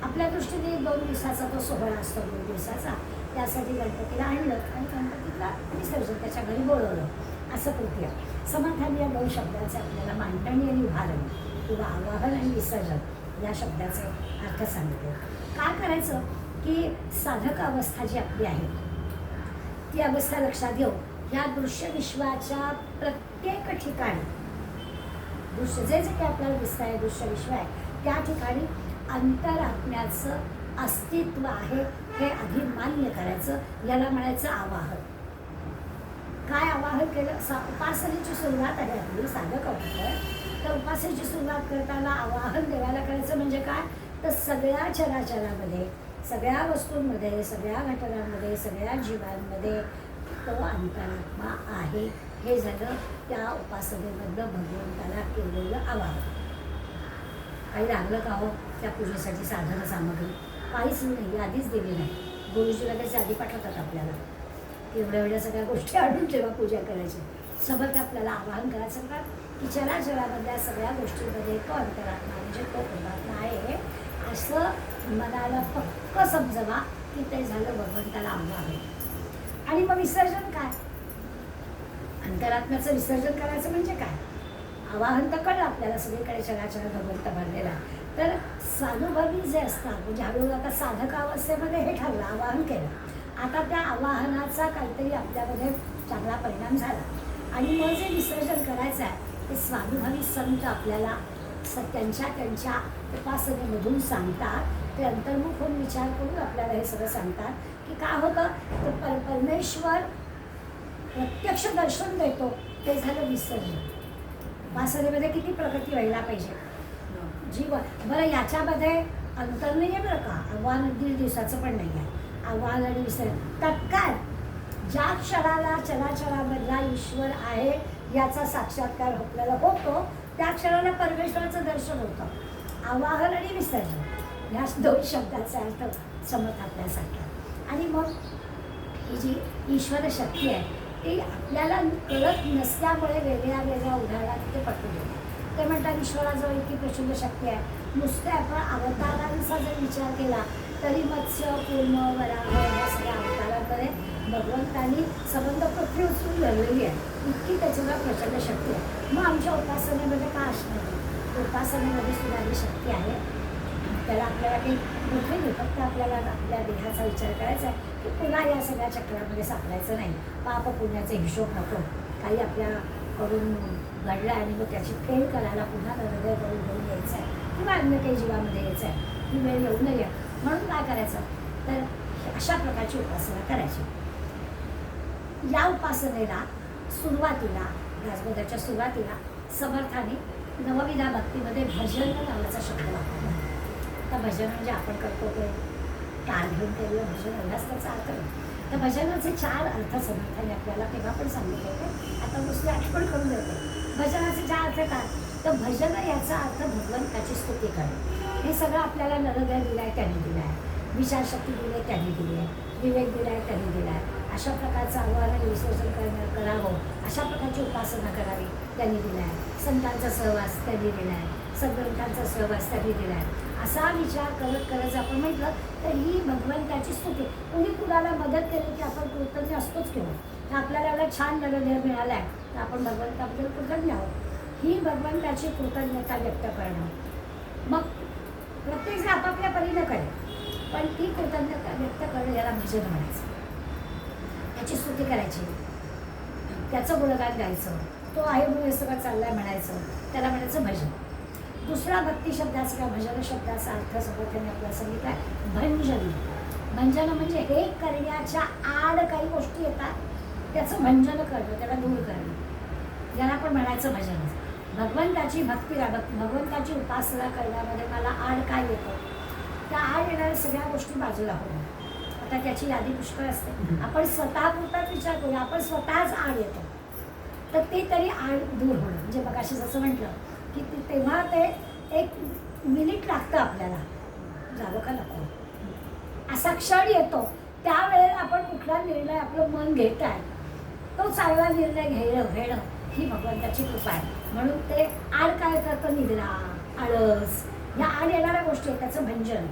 आपल्या दृष्टीने 2 दिवसाचा तो सोहळा असतो 2 दिवसाचा त्यासाठी गणपतीला आणलं आणि गणपतीला विसर्जन त्याच्या घरी बोलवलं असं कृती आहे. समर्थाने या 2 शब्दाचे आपल्याला मांडणी आणि उभारण किंवा आवाहन आणि विसर्जन या शब्दाचे अर्थ सांगितले. काय करायचं की साधक अवस्था जी आपली आहे ती अवस्था लक्षात घेऊ ह्या दृश्य विश्वाच्या प्रत्येक ठिकाणी दृश्य जे जे काही आपल्याला दिसत आहे दृश्य विश्व आहे त्या ठिकाणी अंतरात्म्याचं अस्तित्व आहे हे आधी मान्य करायचं याला म्हणायचं आवाहन. काय आवाहन केलं उपासनेची सुरुवात आहे आपली साधक अवस्था तर उपासनेची सुरुवात करताना आवाहन देवाला करायचं म्हणजे काय तर सगळ्या चराचरामध्ये सगळ्या वस्तूंमध्ये सगळ्या घटनांमध्ये सगळ्या जीवांमध्ये तो अंतरात्मा आहे हे झालं त्या उपासनेमधलं भगवंताला केलेलं आवाहन. काही लागलं का हो त्या पूजेसाठी साधन सामग्री काहीच नाही यादीच दिली नाही. गुरुजी लगेच यादी पाठवतात आपल्याला की एवढ्या सगळ्या गोष्टी आणून जेव्हा पूजा करायची. सबक आपल्याला आवाहन करायचं का की चराचरामधल्या सगळ्या गोष्टींमध्ये तो अंतरात्मा म्हणजे तो परमात्मा आहे असं मनाला पक्क समजवा की ते झालं भगवंताला आवाहन. आणि मग विसर्जन काय? अंतरात्म्याचं विसर्जन करायचं म्हणजे काय? आवाहन तर कळलं आपल्याला, सगळीकडे चराचर भगवंत भरलेला. तर सानुभवी जे असतात म्हणजे हळूहळू आता साधकावस्थेमध्ये हे ठरलं, आवाहन केलं. आता त्या आवाहनाचा काहीतरी आपल्यामध्ये चांगला परिणाम झाला आणि मग जे विसर्जन करायचं आहे ते स्वानुभवी संत आपल्याला त्यांच्या उपासनेमधून सांगतात. ते अंतर्मुख होऊन विचार करून आपल्याला हे सगळं सांगतात की काय होतं तर परमेश्वर प्रत्यक्ष दर्शन देतो, ते झालं विसर्जन. उपासनेमध्ये किती प्रगती व्हायला पाहिजे जीवन. बरं याच्यामध्ये अंतर नाही आहे बरं का, आव्हान 1.5 दिवसाचं पण नाही आहे. आव्हान आणि विसर्जन तत्काळ ज्या क्षणाला चराचरामधला ईश्वर आहे याचा साक्षात्कार आपल्याला होतो त्या क्षणाला परमेश्वराचं दर्शन होतं. आवाहन आणि विसर्जन ह्या 2 शब्दाचा अर्थ समज आपल्यासारख्या. आणि मग ही जी ईश्वर शक्ती आहे ती आपल्याला कळत नसल्यामुळे वेगळ्या वेगळ्या उदाहरणात ते पटवून देतात. ते म्हणतात ईश्वराजवळ इतकी प्रचंड शक्ती आहे. नुसत्या आपण अवतारांचा जर विचार केला तरी मत्स्य, कूर्म, वराह या सगळ्या अवतारांमध्ये भगवंतांनी संबंध पृथ्वी उचलून धरलेली आहे. इतकी त्याच्यावर प्रचंड शक्ती आहे. मग आमच्या उपासनेमध्ये का असणार नाही? उपासनेमध्ये सुद्धा ही शक्ती आहे. त्याला आपल्याला काही मोठे नाही, फक्त आपल्याला आपल्या देहाचा विचार करायचा आहे की पुन्हा या सगळ्या चक्रामध्ये सापडायचं नाही. पाप पुण्याचा हिशोब नको. काही आपल्याकडून घडलं आणि मग त्याची फेल करायला पुन्हा हृदय करून घेऊन यायचं आहे किंवा अन्य काही जीवामध्ये यायचं आहे. ही वेळ येऊ नये म्हणून काय करायचं तर अशा प्रकारची उपासना करायची. या उपासनेला सुरुवातीला राजबोधाच्या सुरुवातीला समर्थाने नवविधा भक्तीमध्ये भजन नावाचा शब्द वापरला. आता भजन म्हणजे आपण करतो ते टाळ घेऊन केलेलं भजन एवढाच त्याचा अर्थ नाही. तर भजनाचे 4 अर्थ समर्थाने आपल्याला तेव्हा पण सांगितले होते. आता दुसरी आठवण करून देते. भजनाचे 4 अर्थ काय तर भजन याचा अर्थ भगवंताची स्तुती करणे. हे सगळं आपल्याला नरहृदय दिलं आहे त्यांनी दिलं आहे, विचारशक्ती दिली आहे त्यांनी दिली आहे, विवेक दिला आहे त्यांनी दिला आहे. अशा प्रकारचं आव्हान आणि विसर्जन करावं, अशा प्रकारची उपासना करावी त्यांनी दिला आहे. संतांचा सहवास त्यांनी दिला आहे, सद्ग्रंथांचा सहवास त्यांनी दिला आहे. असा विचार करत करत आपण म्हटलं तर ही भगवंताची स्तुती. कोणी कुणाला मदत केली की आपण कृतज्ञ असतोच किंवा तर आपल्याला एवढा छान नरदेह मिळाला आहे तर आपण भगवंताबद्दल कृतज्ञ आहोत. ही भगवंताची कृतज्ञता व्यक्त करणं. मग प्रत्येकजण आपापल्या परीनं करेल पण ती कृतज्ञता व्यक्त करणं याला भजन म्हणायचं. त्याची स्तुती करायची, त्याचं गुणगान गायचं, तो आहे म्हणून हे सगळं चाललाय म्हणायचं, त्याला म्हणायचं भजन. दुसरा भक्ती शब्दाचा किंवा भजन शब्दाचा अर्थ समर्थाने आपल्याला सांगितला भंजन. भंजन म्हणजे हे करण्याच्या आड काही गोष्टी येतात त्याचं भंजन करणं, त्याला दूर करणं, याला आपण म्हणायचं भजन. भगवंताची भक्ती भगवंताची उपासना करण्यामध्ये मला आड काय येतं त्या आड येणाऱ्या सगळ्या गोष्टी बाजूला होणं. आता त्याची यादी पुष्कळ असते. आपण स्वतःपुरताच विचार करूया, आपण स्वतःच आड येतो तर ते तरी आड दूर होणं. म्हणजे मगाशी जसं म्हटलं की तेव्हा ते 1 मिनिट लागतं आपल्याला जावं का नको असा क्षण येतो. त्यावेळेला आपण कुठला निर्णय आपलं मन घेत आहे तो चांगला निर्णय घेणं ही भगवंताची कृपा आहे. म्हणून ते आड काय करतं निद्रा, आळस ह्या आड येणाऱ्या गोष्टी आहेत त्याचं भंजन.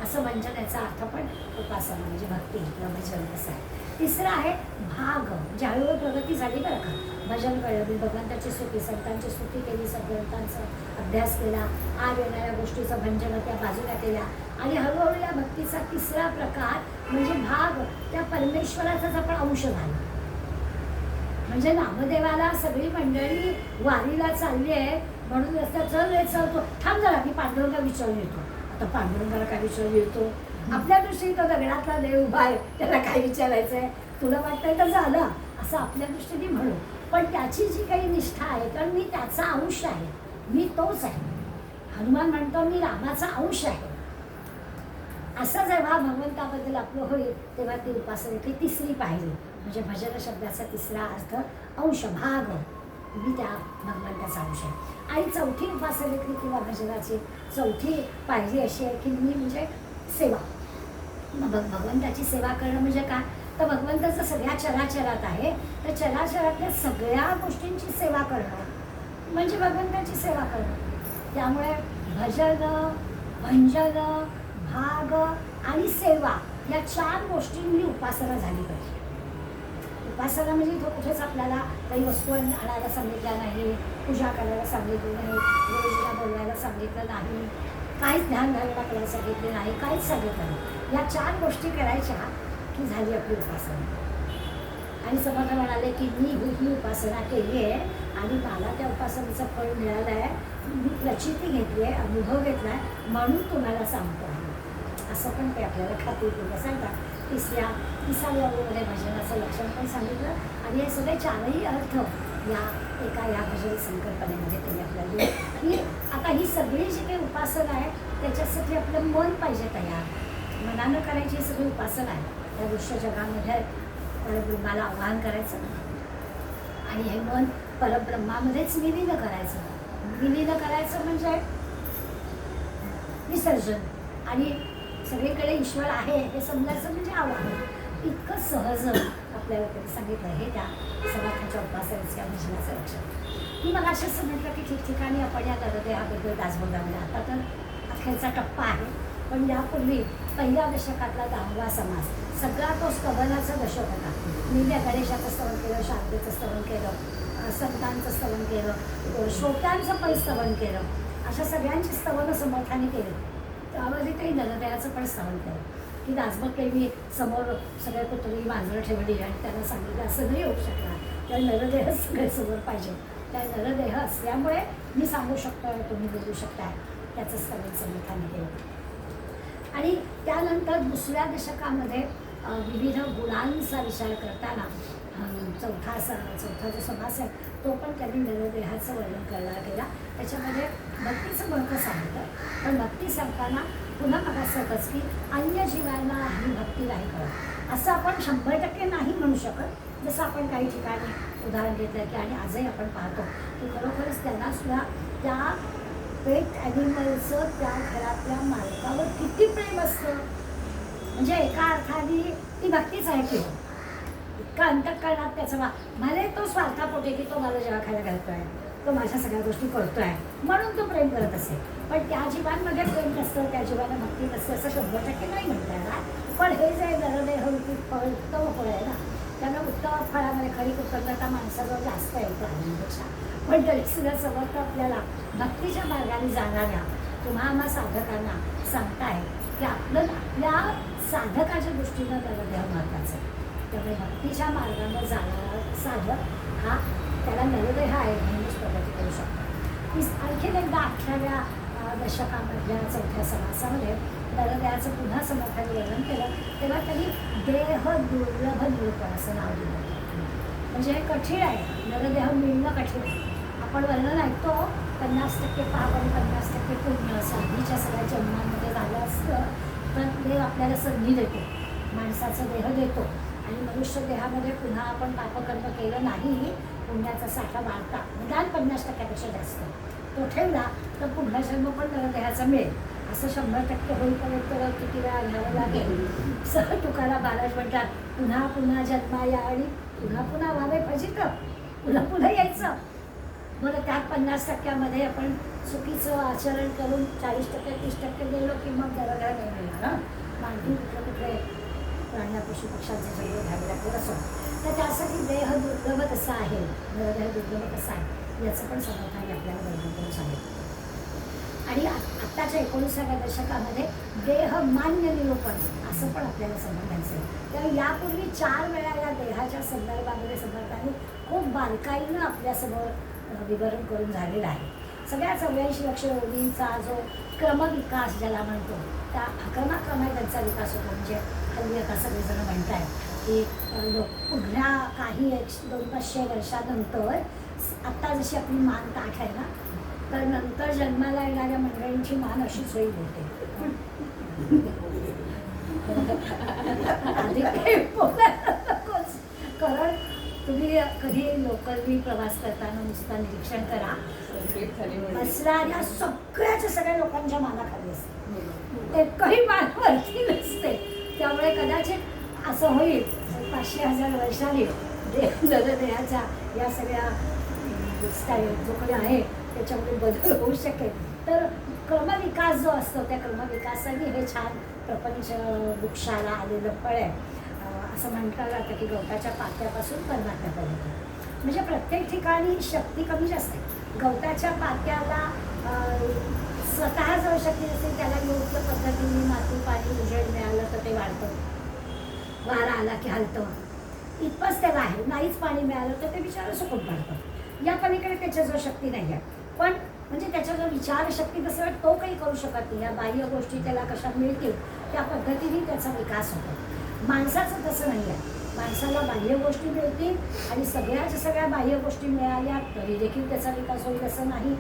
असं भंजन याचा अर्थ पण उपासना म्हणजे भक्ती किंवा भजन असं आहे. तिसरं आहे भाग. म्हणजे हळूहळू प्रगती झाली बरं का. भजन कळलं मी भगवंताची स्तुती संतांची स्तुती केली, सद्ग्रंथांचा अभ्यास केला, आड येणाऱ्या गोष्टीचं भंजन त्या बाजूला केल्या आणि हळूहळू या भक्तीचा तिसरा प्रकार म्हणजे भाग त्या परमेश्वराचाच आपण अंश झाला. म्हणजे नामदेवाला सगळी मंडळी वारीला चालली आहे म्हणून रस्त्यात चल रे चल तो थांब जरा मी पांडुरंगा विचारून येतो. आता पांडुरंगाला काय विचारून येतो? आपल्या दृष्टीने तो दगडातला देव उभा आहे त्याला काय विचारायचं आहे, तुला वाटतंय तर झालं असं आपल्या दृष्टीने म्हणू. पण त्याची जी काही निष्ठा आहे कारण मी त्याचा अंश आहे, मी तोच आहे. हनुमान म्हणतो मी रामाचा अंश आहे. असं जेव्हा भगवंताबद्दल आपलं होईल तेव्हा ती उपासनेतली तिसरी पाहिली म्हणजे भजन शब्दाचा तिसरा अर्थ अंश, भाग. मी त्या भगवंताचा अंश आहे. आणि चौथी उपासनेतली किंवा भजनाची चौथी पाहिजे अशी आहे की मी म्हणजे सेवा. भगवंताची सेवा करणं म्हणजे काय तर भगवंताचं सगळ्या चराचरात आहे तर चराचरातल्या सगळ्या गोष्टींची सेवा करणं म्हणजे भगवंताची सेवा करणं. त्यामुळे भजन, भंजन, भाग आणि सेवा या 4 गोष्टींनी उपासना झाली पाहिजे. उपासना म्हणजे इथं कुठेच आपल्याला काही वस्तू आणायला सांगितल्या नाही, पूजा करायला सांगितली नाही, गुरुजीला बोलवायला सांगितलं नाही, काहीच ध्यान घालायला करायला सांगितले नाही, काहीच सांगितलं नाही. या 4 गोष्टी करायच्या की झाली आपली उपासना. आणि समर्थ म्हणाले की मी ही उपासना केली आहे आणि मला त्या उपासनेचं फळ मिळालं आहे, मी प्रचिती घेतली आहे, अनुभव घेतला आहे, म्हणून तुम्हाला सांगतो आहे. असं पण ते आपल्याला खात्रीपूर्वक सांगतात. तिसाव्या ओळीमध्ये भजनाचं लक्षण पण सांगितलं आणि हे सगळे 4ही अर्थ या भजन संकल्पनेमध्ये त्यांनी आपल्याला दिले की आता ही सगळी जी काही उपासना आहे त्याच्यासाठी आपलं मन पाहिजे तयार. मनानं करायची ही सगळी उपासना आहे. या दृश्य जगामध्ये परब्रह्माला आवाहन करायचं आणि हे मन परब्रह्मामध्येच विलीन करायचं. विलीन करायचं म्हणजे विसर्जन आणि सगळीकडे ईश्वर आहे हे समजायचं म्हणजे आवाहन. इतकं सहज आपल्याला त्यांनी सांगितलं. हे त्या समर्थांच्या उपासनेच्या भजनाचं लक्षण. मी मग असेच म्हटलं की ठिकठिकाणी आपण या नरदेहाबद्दल दासबोधामध्ये आता तर अखेरचा टप्पा आहे, पण यापूर्वी पहिल्या दशकातला 10वा समास सगळा तो स्तवनाचा दशक होता. मी गणेशाचं स्तवन केलं, शारदेचं स्तवन केलं, संतांचं स्तवन केलं, श्रोत्यांचं पण स्तवन केलं, अशा सगळ्यांची स्तवनं समर्थाने केली. त्यामध्ये काही नरदेहाचं पण स्तवन केलं की दासबोध काही मी समोर सगळ्या कुत्री मांजरं ठेवली आणि त्यांना सांगितलं असं नाही होऊ शकणार. त्या नरदेह सगळे समोर पाहिजे. त्या नरदेह असल्यामुळे मी सांगू शकतो, तुम्ही बोलू शकताय. त्याचं स्तवन समर्थाने केलं. आणि त्यानंतर दुसऱ्या दशकामध्ये विविध गुणांचा विचार करताना चौथा जो समास आहे तो पण त्यांनी नरदेहाचं वर्णन करायला केला. त्याच्यामध्ये भक्तीचं महत्त्व सांगितलं. पण भक्ती सांगताना पुन्हा मला असंच की अन्य जीवांना ही भक्ती नाही करत असं आपण 100% नाही म्हणू शकत. जसं आपण काही ठिकाणी उदाहरण घेतलं की आणि आजही आपण पाहतो की खरोखरच त्यांना सुद्धा त्या पेट ॲनिमलचं त्या घरातल्या मालकावर किती प्रेम असतं. म्हणजे एका अर्थाने ती भक्तीच आहे किंवा इतका अंतःकरणात त्याचा मला तो स्वार्थापोटी की तो मला जेव्हा खायला घालतोय, तो माझ्या सगळ्या गोष्टी करतोय म्हणून तो प्रेम करत असेल. पण त्या जीवांमध्ये प्रेम नसतं, त्या जीवांना भक्ती नसते असं 100% नाही म्हणता येणार. पण हे जे नरदेह फळ उत्तम फळ आहे ना, त्यामुळे उत्तम फळामध्ये खरी कृतज्ञता माणसाजवळ जास्त आहे प्राण्यांपेक्षा. पण तरी सुद्धा समर्थ आपल्याला भक्तीच्या मार्गाने जाणाऱ्या तुम्हा साधकांना सांगताय की आपल्या साधकाच्या दृष्टीनं नरदेह महत्त्वाचं आहे. त्यामुळे भक्तीच्या मार्गाने जाणारा साधक हा त्याला नरदेह आहे म्हणूनच प्रगती करू शकतो. आणखीन एकदा 18व्या दशकामधल्या 4थ्या समासामध्ये नरदेहाचं पुन्हा समर्थाने वर्णन केलं. तेव्हा त्यांनी देह दुर्लभ निरूपण असं नाव दिलं. म्हणजे हे कठीण आहे, नरदेह मिळणं कठीण आहे. आपण वर्णन ऐकतो 50% पाप आणि 50% पुण्य असं आधीच्या सगळ्या जन्मांमध्ये झालं असतं. तर देव आपल्याला संधी देतो, माणसाचा देह देतो आणि मनुष्य देहामध्ये पुन्हा आपण पापकर्म केलं नाही, पुण्याचा साठा वाढता निदान 50%पेक्षा जास्त तो ठेवला तर पुन्हा जन्म पण नरदेहाचा मिळेल. असं 100% होईपर्यंत किती वेळा घ्यावं लागेल. सह तुकाराम महाराज म्हणतात पुन्हा पुन्हा जन्मा या आणि पुन्हा पुन्हा व्हावे फजित, पुन्हा पुन्हा यायचं. बरं त्यात 50%मध्ये आपण चुकीचं आचरण करून 40% 30% गेलो की मग नरदेह नाही मिळणार. मानवी कुठले प्राण्या पशु पक्ष्यांचे जन्म घ्यावे लागतील असं. तर त्यासाठी देह दुर्लभ कसा आहे, नरदेह दुर्लभ कसा आहे याचं पण समर्थाने आपल्याला वर्णन करून सांगितलं. आणि आत्ताच्या 19व्या दशकामध्ये देह मान्य निरूपण असं पण आपल्याला समजायचं आहे. तर यापूर्वी 4 वेळा या देहाच्या संदर्भामध्ये समर्थाने खूप बारकाईनं आपल्यासमोर विवरण करून झालेलं आहे. सगळ्या 84 लक्ष योगींचा जो क्रमविकास ज्याला म्हणतो त्या क्रमाक्रमाने त्यांचा विकास होतो. म्हणजे हल्ली आता सगळेजण म्हणत आहेत की पुढल्या काही 200-500 वर्षानंतर आत्ता जशी आपली मान ताठ आहे ना, तर नंतर जन्माला येणाऱ्या मंडळींची मान अशीच होईल होते. कारण तुम्ही कधी लोकलनी प्रवास करताना नुसता निरीक्षण करा, बसणाऱ्या सगळ्या लोकांच्या मानाखाली असते, एकही मानावरती नसते. त्यामुळे कदाचित असं होईल 500,000 वर्षांनी नरदेहाच्या या सगळ्या स्टाईल जो काही आहे त्याच्यामध्ये बदल होऊ शकेल. तर क्रमविकास जो असतो त्या क्रमविकासाने हे छान प्रपंच वृक्षाला आलेलं फळ आहे. असं म्हटलं जातं की गवताच्या पात्यापासून परमात्म्यापर्यंत. म्हणजे प्रत्येक ठिकाणी शक्ती कमी जास्त आहे. गवताच्या पात्याला स्वतः जर शक्ती नसेल, त्याला योग्य पद्धतीने माती पाणी उजेड मिळालं तर ते वाढतं, वारा आला की हलतं, इतपंच त्याला आहे. नाहीच पाणी मिळालं तर ते विचार सुकून पडतं. या पलीकडे त्याच्याजवळ शक्ती नाही आहे. पण म्हणजे त्याच्याजवळ विचारशक्ती कसं तो काही करू शकत नाही. या बाह्य गोष्टी त्याला कशा मिळतील त्या पद्धतीने त्याचा विकास होतो. माणसाचं तसं नाही आहे. माणसाला बाह्य गोष्टी मिळतील आणि सगळ्याच्या सगळ्या बाह्य गोष्टी मिळाल्या तरी देखील त्याचा विकास होईल असं नाही,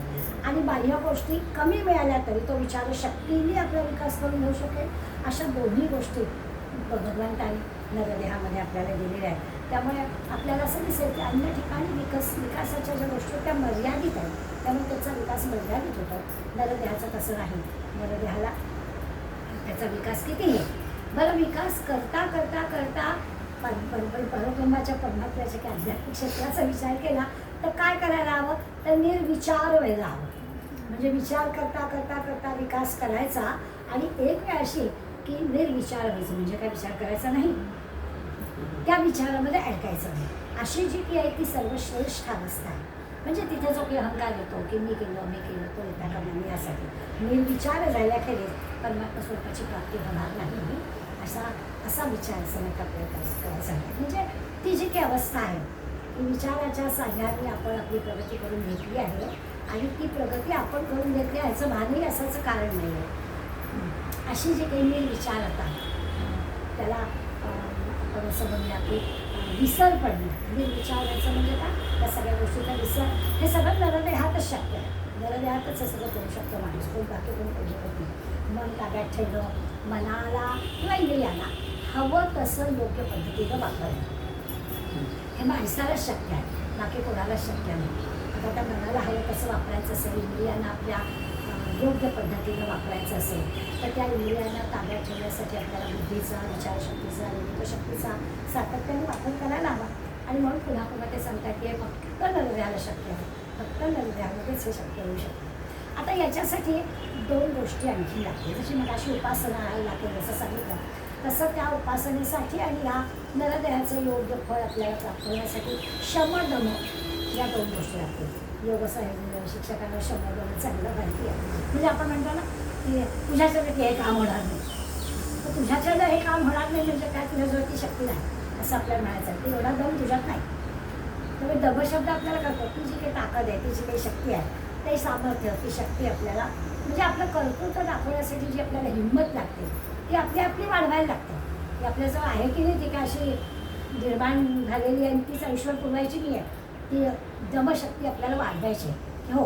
आणि बाह्य गोष्टी कमी मिळाल्या तरी तो विचारशक्तीने आपला विकास करून घेऊ शकेल. अशा दोन्ही गोष्टी भगवंतांनी नरदेहामध्ये आपल्याला दिलेल्या आहेत. त्यामुळे आपल्याला असं दिसेल की अन्य ठिकाणी विकासाच्या ज्या गोष्टी आहेत त्या मर्यादित आहेत, त्यामुळे त्याचा विकास मर्यादित होतो. नरदेहाचं तसं नाही. नरदेहाला त्याचा विकास किती आहे. बरं, विकास करता करता करता परब्रह्माच्या परमात्म्याच्या की आध्यात्मिक क्षेत्राचा विचार केला तर काय करायला हवं, तर निर्विचार व्हायला हवं. म्हणजे विचार करता करता करता विकास करायचा, आणि एक वेळ अशी की निर्विचार व्हायचं. म्हणजे काय, विचार करायचा नाही, त्या विचारामध्ये अडकायचं नाही. अशी जी की आहे ती सर्वश्रेष्ठ अवस्था आहे. म्हणजे तिथे जो काही अहंकार येतो की मी केलं तो येता कामा नये, यासाठी निर्विचार झाल्याखेरीज परमात्मा स्वरूपाची प्राप्ती होणार नाही. असा विचार असण्याचा प्रयत्न करायचा आहे. म्हणजे ती जी काही अवस्था आहे ती विचाराच्या साह्याने आपण आपली प्रगती करून घेतली आहे, आणि ती प्रगती आपण करून घेतली याचं भानही असायचं कारण नाही आहे. अशी जी काही निर्विचारता, त्याला आपण असं म्हणूया की विसर पडणं. निर्विचारायचं म्हणजे काय, त्या सगळ्या गोष्टीचा विसर. हे सगळं नरदेहातच शक्य आहे. नरदेहातच हे सगळं करू शकतो माणूस, कोण बाकी कोण करू शकत नाही. मन ताब्यात ठेवणं, मनाला किंवा इंद्रियाला हवं तसं योग्य पद्धतीनं वापरणं, हे माणसालाच शक्य आहे, बाकी कोणालाच शक्य नाही. आता त्या मनाला हवं तसं वापरायचं असेल, इंद्रियांना आपल्या योग्य पद्धतीनं वापरायचं असेल, तर त्या इंद्रियांना ताब्यात ठेवण्यासाठी आपल्याला बुद्धीचा, विचारशक्तीचा, विवेकशक्तीचा सातत्याने वापर करायला हवा. आणि म्हणून पुन्हा पुन्हा ते सांगतात की हे फक्त नरदेहाला शक्य आहे, फक्त नरदेहामध्येच हे शक्य होऊ शकतं. आता याच्यासाठी दोन गोष्टी आणखी लागतील. जशी मगाशी उपासना लागेल जसं सांगितलं, तसं त्या उपासनेसाठी आणि या नरदेहाचं योग्य फळ आपल्याला प्राप्त होण्यासाठी शमदम या दोन गोष्टी लागतील. योग शिक्षकांना शमदम चांगलं माहिती आहे. म्हणजे आपण म्हणतो ना की तुझ्याच्यावरती हे काम होणार नाही, तर तुझ्याच्यानं हे काम होणार नाही म्हणजे काय, तुझ्याजवळ ती शक्ती नाही असं आपल्याला म्हणायचं आहे. की एवढा दम तुझ्यात नाही. त्यामुळे दम शब्द आपल्याला कळतो, ती जी काही ताकद आहे, ती जी काही शक्ती आहे, ते सामर्थ्य, ती शक्ती आपल्याला म्हणजे आपलं कर्तृत्व दाखवण्यासाठी जी आपल्याला हिंमत लागते ती आपली वाढवायला लागते. ती आपल्याजवळ आहे की नाही, ती काय अशी निर्माण झालेली आहे तीच आयुष्यात पुरवायची नाही आहे. ती दमशक्ती आपल्याला वाढवायची की हो,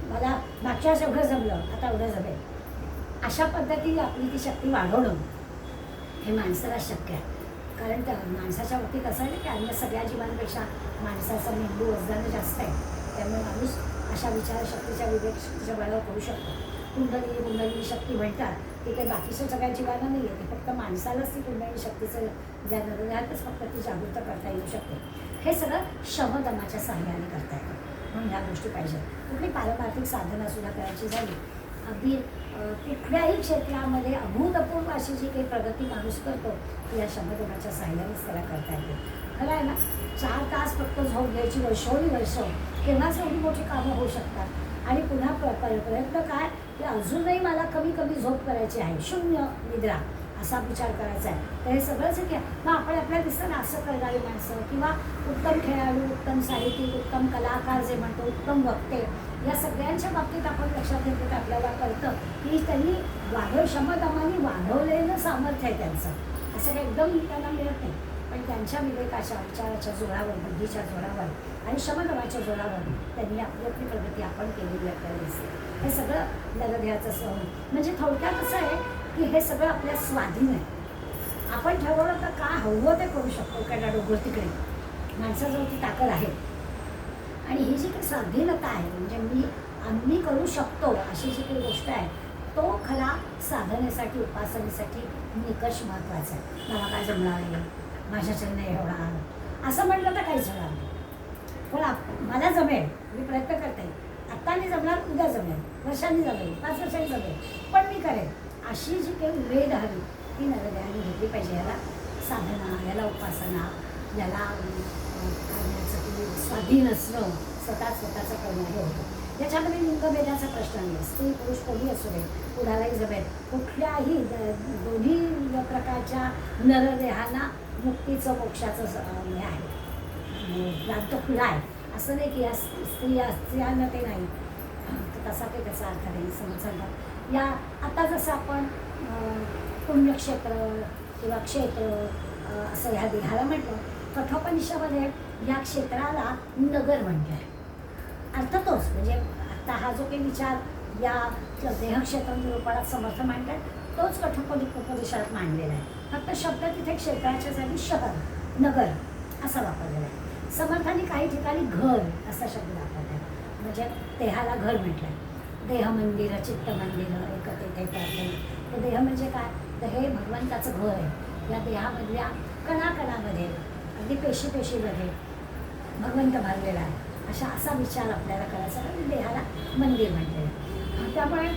मला मागच्या वेळेस एवढं जमलं, आता एवढं जमेल. अशा पद्धतीने आपली ती शक्ती वाढवणं हे माणसाला शक्य आहे. कारण त्या माणसाच्या बाबतीत असं आहे ना की अन्य सगळ्या जीवांपेक्षा माणसाचा मेंदू वजनानं जास्त आहे. त्यामुळे माणूस अशा विचारशक्तीच्या, विवेकशक्तीच्या बळावर करू शकतो. कुंडली शक्ती म्हणतात ती काही बाकीच्या सगळ्या जीवांना नाही येते, फक्त माणसालाच ती कुंडली शक्तीचं ज्या नरदेहातच फक्त ती जागृत करता येऊ शकते. हे सगळं शमदमाच्या साहाय्याने करता येतं. म्हणून ह्या गोष्टी पाहिजे. कुठली पारमार्थिक साधना सुद्धा करायची झाली, अगदी कुठल्याही क्षेत्रामध्ये अभूतपूर्व अशी जी काही प्रगती माणूस करतो ती या शमदमाच्या साहाय्यानेच त्याला करता येते. खरं आहे ना, 4 तास फक्त झोप घ्यायची वर्ष केव्हाच एवढी मोठी कामं होऊ शकतात. आणि पुन्हा प्रयत्न काय की अजूनही मला कमी झोप करायची आहे, शून्य निद्रा असा विचार करायचा आहे. तर हे सगळंच की मग आपण आपल्याला दिसतं ना असं करणारी माणसं, किंवा उत्तम खेळाडू, उत्तम साहित्यिक, उत्तम कलाकार जे म्हणतो, उत्तम वक्ते, या सगळ्यांच्या बाबतीत आपण लक्षात घेतो तर आपल्याला कळतं की त्यांनी शमदमाने वाढवलेलं सामर्थ्य आहे त्यांचं. असं काही एकदम त्यांना मिळत नाही, पण त्यांच्या विवेकाच्या, विचाराच्या जोरावर, बुद्धीच्या जोरावर आणि शमदमाच्या जोरावर त्यांनी आपली प्रगती आपण केलेली आपल्याला दिसते. हे सगळं नरदेहाचं सहन. म्हणजे थोडक्यात असं आहे की हे सगळं आपल्या स्वाधीन आहे. आपण ठरवलं तर काय हवं ते करू शकतो. एखाद्या डोंगर तिकडे माणसाजवळ ती ताकद आहे. आणि ही जी काही स्वाधीनता आहे, म्हणजे आम्ही करू शकतो अशी जी काही गोष्ट आहे, तो खरा साधनेसाठी, उपासनेसाठी निकष महत्त्वाचा आहे. मला काय जमणार आहे, माझ्याच्यानं नाही होणार असं म्हटलं तर काहीच होणार नाही. पण मला जमेल, मी प्रयत्न करते, आत्ता नाही जमणार, उद्या जमेल, वर्षांनी जमेल, 5 वर्षांनी जमेल, पण मी करेन, अशी जी काही वेळ हवी ती नरदेहाने घेतली पाहिजे. याला साधना, याला उपासना, याला करण्याचं की स्वाधीन असणं, स्वतःचं करणं हे होतं. याच्यामध्ये लिंगभेदाचा प्रश्न नाही, स्त्री पुरुष कोणी असू दे, कुणालाही जमेल. कुठल्याही दोन्ही प्रकारच्या नरदेहांना मुक्तीचं मोक्षाचं हे आहे, ग्रंथ खुला आहे. असं नाही की या स्त्रियांना ते नाही, तर तसा ते त्याचा अर्थ नाही समजतात. या आता जसं आपण पुण्यक्षेत्र किंवा क्षेत्र असं ह्या देहाला म्हटलं, कठोपनिषदेमध्ये या क्षेत्राला नगर म्हटलं आहे. अर्थ तोच, म्हणजे आता हा जो काही विचार या देहक्षेत्र निरूपणात समर्थ मांडतात तोच कठोपनिषदात मांडलेला आहे. फक्त शब्द तिथे क्षेत्राच्या जागी शहर, नगर असा वापरलेला आहे. समर्थांनी काही ठिकाणी घर असा शब्द वापरला, म्हणजे देहाला घर म्हटलं आहे. देह मंदिर, चित्त मंदिर, एकतेथे प्रार्थना. तर देह म्हणजे काय, तर हे भगवंताचं घर आहे. या देहामधल्या कणाकणामध्ये, अगदी पेशीमध्ये भगवंत भरलेला आहे, असा विचार आपल्याला करायचा, आणि देहाला मंदिर म्हटलेलं आहे. त्यामुळे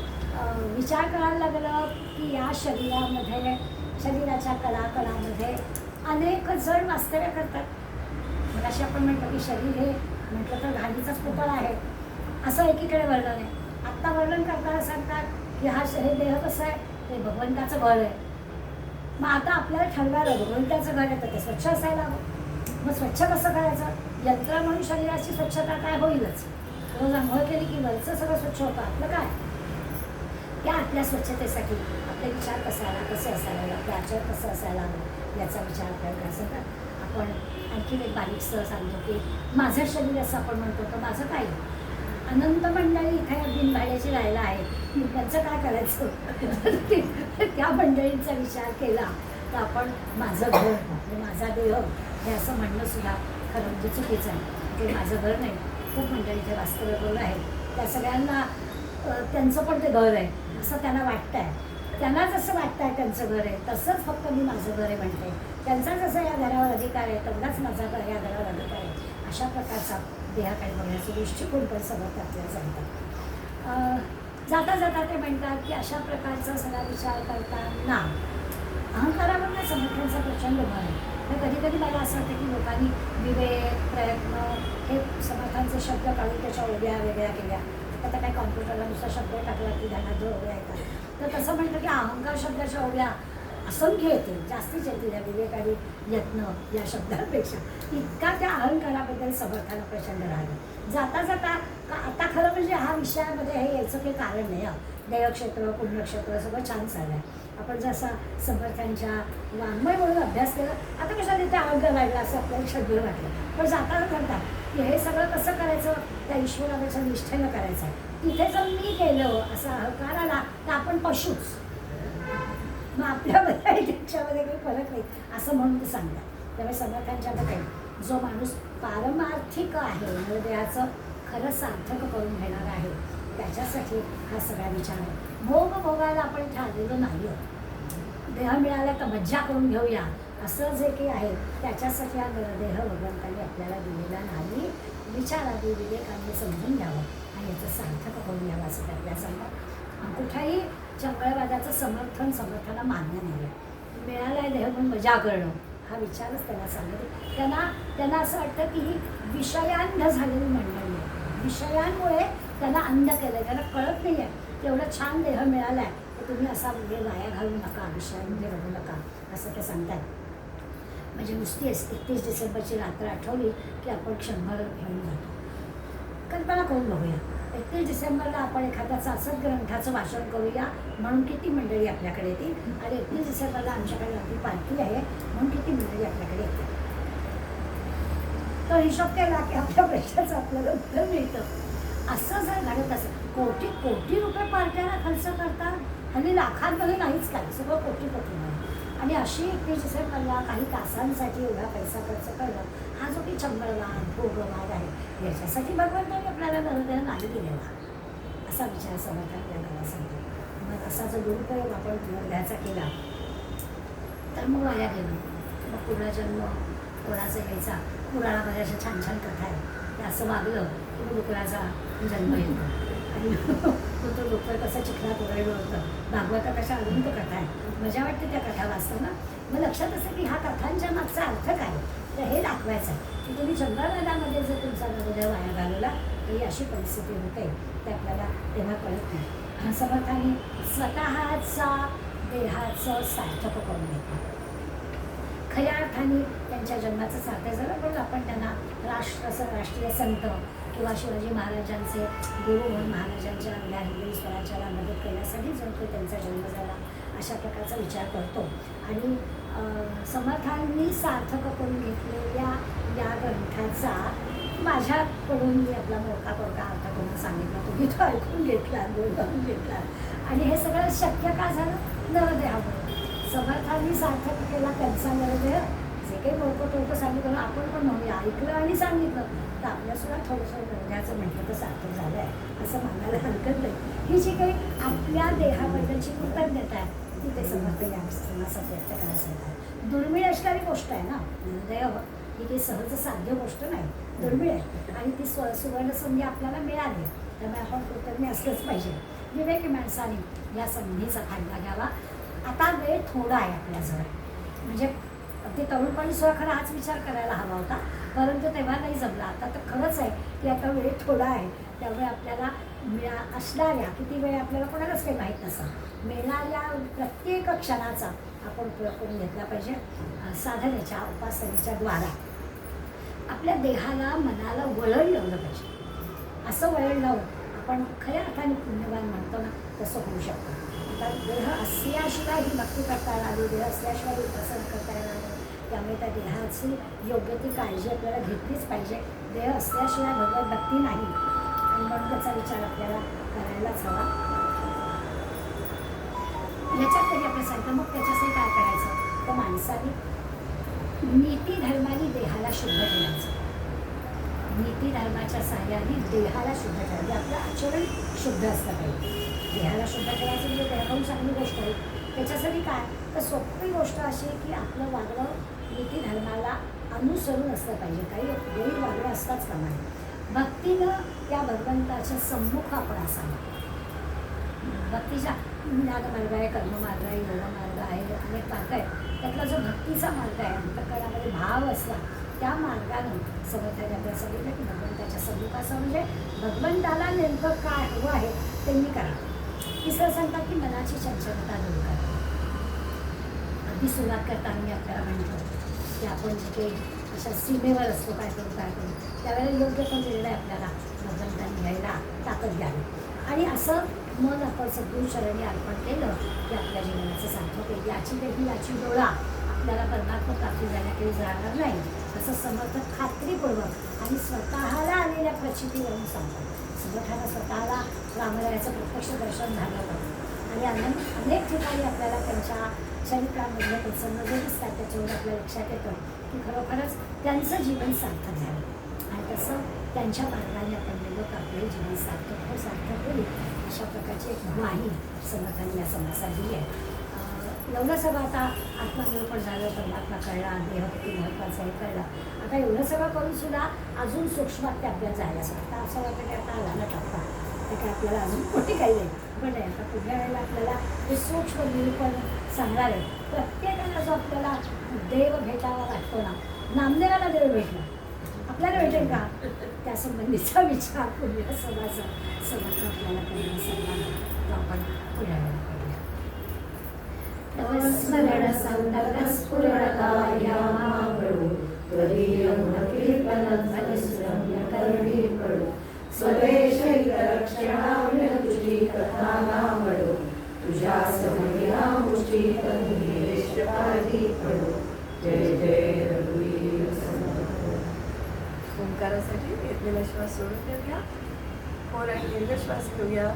विचार करायला लागलं की या शरीरामध्ये, शरीराच्या कणाकणामध्ये अनेक जण वास्तव्य करतात. मग अशी आपण म्हणतो की शरीर हे म्हटलं तर घाणीचाच पुतळा आहे, असं एकीकडे वर्णन आहे. आत्ता वर्णन करताना सांगतात की हे देह कसं आहे, ते भगवंताचं घर आहे. मग आता आपल्याला ठरवायला भगवंताचं घर आहे तर ते स्वच्छ असायला हवं. मग स्वच्छ कसं करायचं, यंत्र म्हणून शरीराची स्वच्छता काय होईलच. रोज आंघोळ केली की वरचं सगळं स्वच्छ होतं, आपलं काय. त्या आपल्या स्वच्छतेसाठी आपले विचार कसे असायला, आपलं आचार कसं असायला हवं याचा विचार आपल्याला करायचा. तर आपण आणखीन एक बारीकसं सांगतो की माझं शरीर असं आपण म्हणतो, तर माझं काय, अनंत मंडळी इथे बिनभाड्याची राहायला आहे, त्यांचं काय करायचं. त्या मंडळींचा विचार केला तर आपण माझं घर, म्हणजे माझा देह हे असं म्हणणं सुद्धा खरं म्हणजे चुकीचं आहे. ते माझं घर नाही, खूप मंडळी इथे वास्तव्य करून आहेत, त्या सगळ्यांना त्यांचं पण ते घर आहे असं त्यांना वाटतं आहे. त्यांना जसं वाटतं आहे त्यांचं घर आहे तसंच फक्त मी माझं घर आहे म्हणते. त्यांचा जसं या घरावर अधिकार आहे तेवढाच माझा या घरावर अधिकार आहे. अशा प्रकारचा देहाकडे बघण्याचा दृष्टिकोन पण समर्थ आपल्याला सांगतात. जाता जाता ते म्हणतात की अशा प्रकारचा सगळा विचार करताना अहंकारावर समर्थांचा प्रचंड भर आहे. कधी कधी मला असं वाटतं की लोकांनी विवेक, प्रयत्न हे समर्थांचे शब्द काढून त्याच्या ओव्या वेगळ्या केल्या. आता काय कॉम्प्युटरला नुसता शब्द टाकला की त्यांना जो ओव्या येतात, तर तसं म्हणतं की अहंकार शब्दाच्या ओव्या असंख्य येतील, जास्तीच येतील या विवेक आणि यत्न या शब्दांपेक्षा. इतका त्या अहंकाराबद्दल समर्थांना प्रचंड राहिलं. जाता जाता आता खरं म्हणजे हा विषयामध्ये हे यायचं काही कारण नाही. देवक्षेत्र, पुण्यक्षेत्र सगळं छान चाललं आहे. आपण जसा समर्थांच्या वाङ्मय म्हणून अभ्यास केला, आता कशाला तिथे अहंकार वाढला असं आपल्याला शब्द वाटलं. पण जाताना म्हणतात की हे सगळं कसं करायचं, त्या ईश्वराच्या निष्ठेनं करायचं आहे. तिथे जर मी केलं असं अहंकार आला तर आपण पशूच, मग आपल्यामध्ये आणि त्याच्यामध्ये काही फरक नाही असं म्हणून ते सांगतात. त्यामुळे समर्थांच्या मते जो माणूस पारमार्थिक आहे, नरदेहाचं खरं सार्थक करून घेणार आहे, त्याच्यासाठी हा सगळा विचार आहे. भोगायला आपण इथे आलेलो नाही, देह मिळाला तर मज्जा करून घेऊया असं जे काही आहे त्याच्यासाठी हा नरदेह भगवंतांनी आपल्याला दिलेला नाही. विचाराने, विवेकाने समजून घ्यावं आणि याचं सार्थक करून घ्यावं असं ते आपल्याला सांगतात. कुठल्याही चंगळवादाचं समर्थांना मान्य नाही. मिळाला आहे देह म्हणून मजा करणं हा विचारच त्यांना सांगतो. त्यांना असं वाटतं की ही विषयांध झालेली मंडळी आहे, विषयांमुळे त्यांना अंध केलं आहे, त्यांना कळत नाही आहे एवढं छान देह मिळाला आहे तर तुम्ही असा म्हणजे वाया घालू नका, विषयांमध्ये रडू नका असं ते सांगतात. म्हणजे नुसती 31 डिसेंबरची रात्र आठवली की आपण क्षणभर घेऊन जातो. कल्पना करून बघूया, 31 डिसेंबरला आपण एखाद्या सासद ग्रंथाचं वाचन करूया म्हणून किती मंडळी आपल्याकडे येतील, आणि 31 डिसेंबरला आमच्याकडे आपली पालखी आहे म्हणून किती मंडळी आपल्याकडे येतील. तर हिशोब केला की आपल्या प्रश्नाचं आपल्याला उत्तर मिळतं. असं जर घडत असेल, कोटी रुपये पार्ट्याला खर्च करतात, हल्ली लाखांमध्ये नाहीच काय, सगळं कोटीमध्ये. आणि अशी 31 डिसेंबरला काही तासांसाठी एवढा पैसा खर्च करणं हा जो की चंगळवाद, भोगवाद आहे, याच्यासाठी भगवंतांनी आपल्याला नरदेह नाही दिलेला असा विचार समर्थ आपल्याला सांगतो. मग असा जो दुरुपयोग आपण नरदेहाचा केला तर मग वाया गेलो. मग पुनर्जन्म कोणाचा घ्यायचा, पुराणामध्ये अशा छान छान कथा आहे ते असं वागलं की डुकराचा जन्म येतो आणि तो डुकर कसं चिखलात ओरडलं होतं. भागवतात अशा अनंत कथा आहे. मजा वाटते त्या कथा वाचताना. मग लक्षात असं की ह्या कथांच्या मागचा अर्थ काय, तर हे दाखवायचं आहे की तुम्ही जंगलमध्ये जर तुमचा नवोदय वाया घालवला तरी अशी परिस्थिती होते ते आपल्याला तेव्हा कळत नाही. समर्थांनी स्वतःचा देहाचं सार्थक करून घेतलं. खऱ्या अर्थाने त्यांच्या जन्माचं सार्थक झालं, पण आपण त्यांना राष्ट्रीय संत किंवा शिवाजी महाराजांचे गुरु म्हणून महाराजांच्या आपल्या हिंदवी स्वराज्याला मदत करण्यासाठी जर तो त्यांचा जन्म झाला अशा प्रकारचा विचार करतो. आणि समर्थांनी सार्थक करून घेतलेल्या या ग्रंथाचा माझ्याकडून मी आपला मोठा अर्थ करून सांगितला. तुम्ही तो ऐकून घेतला, बोलवून घेतला. आणि हे सगळं शक्य का झालं? नरदेहामुळे. समर्थांनी सार्थक केला त्यांचा नरदेह. जे काही मोठं सांगितलं आपण पण म्हणूया, ऐकलं आणि सांगितलं तर आपल्यासुद्धा थोडंसं नरदेहाचं म्हटलं तर सार्थक झालं आहे असं म्हणायला हरकत नाही. ही जी काही आपल्या देहाबद्दलची कृतज्ञता आहे ती ते समर्थ या सणासाठी व्यक्त करायचं. दुर्मिळ असणारी गोष्ट आहे ना नरदेह. ही काही सहज साध्य गोष्ट नाही, दुर्मिळ आहे. आणि ती सुवर्ण संधी आपल्याला मिळाली, त्यामुळे आपण कृतज्ञ असलंच पाहिजे. विवेकी माणसाने या संधीचा फायदा घ्यावा. आता वेळ थोडा आहे आपल्याजवळ, म्हणजे अगदी तरुणपणी सुद्धा खरं हाच विचार करायला हवा होता, परंतु तेव्हा नाही जमला. आता तर खरंच आहे की आता वेळ थोडा आहे, त्यामुळे आपल्याला असणाऱ्या किती वेळ आपल्याला कोणालाच काही माहीत नसतं, मिळणाऱ्या प्रत्येक क्षणाचा आपण उपयोग करून घेतला पाहिजे. साधनेच्या उपासनेच्या द्वारा आपल्या देहाला मनाला वळण लावलं पाहिजे. असं वळण लावून आपण खऱ्या अर्थाने पुण्यवान म्हणतो ना तसं होऊ शकतं. आता देह असल्याशिवाय ही भक्ती करता येणार, देह असल्याशिवाय उपासन करता येणार, त्यामुळे त्या देहाची योग्य ती काळजी आपल्याला घेतलीच पाहिजे. देह असल्याशिवाय भगवत भक्ती नाही आणि म्हणून त्याचा विचार आपल्याला करायलाच हवा. याच्यात तरी आपलं सांगतं मग त्याच्यासाठी काय करायचं तर माणसाने नीती धर्माने देहाला शुद्ध ठेवायचं. नीती धर्माच्या सहाय्याने देहाला शुद्ध ठेवायचं. आपलं आचरण शुद्ध असलं पाहिजे. देहाला शुद्ध ठेवायचं म्हणजे देहाहून चांगली गोष्ट आहे. त्याच्यासाठी काय तर सोपी गोष्ट अशी आहे की आपलं वागणं नीती धर्माला अनुसरून असलं पाहिजे. काही गैर वागणं असताच कामा नये. भक्तीनं त्या भगवंताच्या सम्मुख आपण असावं. भक्तीच्या ज्ञानमार्ग आहे, कर्ममार्ग आहे, योगमार्ग आहे, अनेक मार्ग आहेत. त्यातला जो भक्तीचा मार्ग आहे, अंतःकरणामध्ये भाव असला त्या मार्गानं समर्थाने आपल्याला सांगितलं की भगवंताच्या सम्मुखाचं म्हणजे भगवंताला नेमकं काय हवं आहे ते मी करा. तिसरं सांगतात की मनाची चंचलता दूर करा. अगदी सुरुवात करताना मी आपल्याला म्हणतो की आपण जिथे अशा सीमेवर असतो काय करू त्यावेळेला योग्य तो निर्णय आपल्याला भगवंतांनी घ्यायला ताकद द्यावी. आणि असं मन आपण सद्गुरूचरणी अर्पण केलं की आपल्या जीवनाचं सार्थक होईल. याची डोळा आपल्याला परमात्मा प्राप्ती झाल्याकडे जाणार नाही असं समर्थ खात्रीपूर्वक आणि स्वतःला आलेल्या प्रचितीवरून सांगतात. समर्थाला स्वतःला रामरायाचं प्रत्यक्ष दर्शन झालं होतं आणि अनेक ठिकाणी आपल्याला त्यांच्या चरित्रामधले प्रसंग जे दिसतात त्याच्यावर आपल्या लक्षात येतं की खरोखरच त्यांचं जीवन सार्थक झालं आणि तसं त्यांच्या मार्गाने आपण गेलो तर आपलं जीवन सार्थक होईल अशा प्रकारची एक ग्वाही समर्थांनी या समासात दिली आहे. एवढं सगळं आता आत्मनिरूपण झालं, परमात्मा कळला, देह किती महत्त्वाचं आहे कळलं. आता एवढं सगळं करून सुद्धा अजून सूक्ष्मात ते आपल्याला जायला सांगता. असं वाटतं की आता आला टप्पा ते काय आपल्याला अजून कुठे काही नाही, पण नाही आता पुढल्या वेळेला आपल्याला हे सूक्ष्म निरूपण सांगणार आहे. प्रत्येकाला जो आपल्याला देव भेटावा वाटतो ना, नामदेवाला देव भेटला आपल्याला भेटेल का त्या संबंधीचा विचार पुढल्या समर्थ आपल्याला करायला सांगणार आपण पुढल्या वेळेला करूया. स्मरण संतत स्फुरणकार्यामावळो त्वदीयगुणकीर्तनं फलश्रम्यकरुणीपडो स्वदेशैकरक्षणाव्य तुझी कथानावळो तुझ्या समया मुष्टी तनुष्यपादी पडो. जय जय रघुवीर समर्थ. ओंकारासाठी घेतलेला श्वास सोडून देऊया. खोल आणि दीर्घ श्वास घेऊया.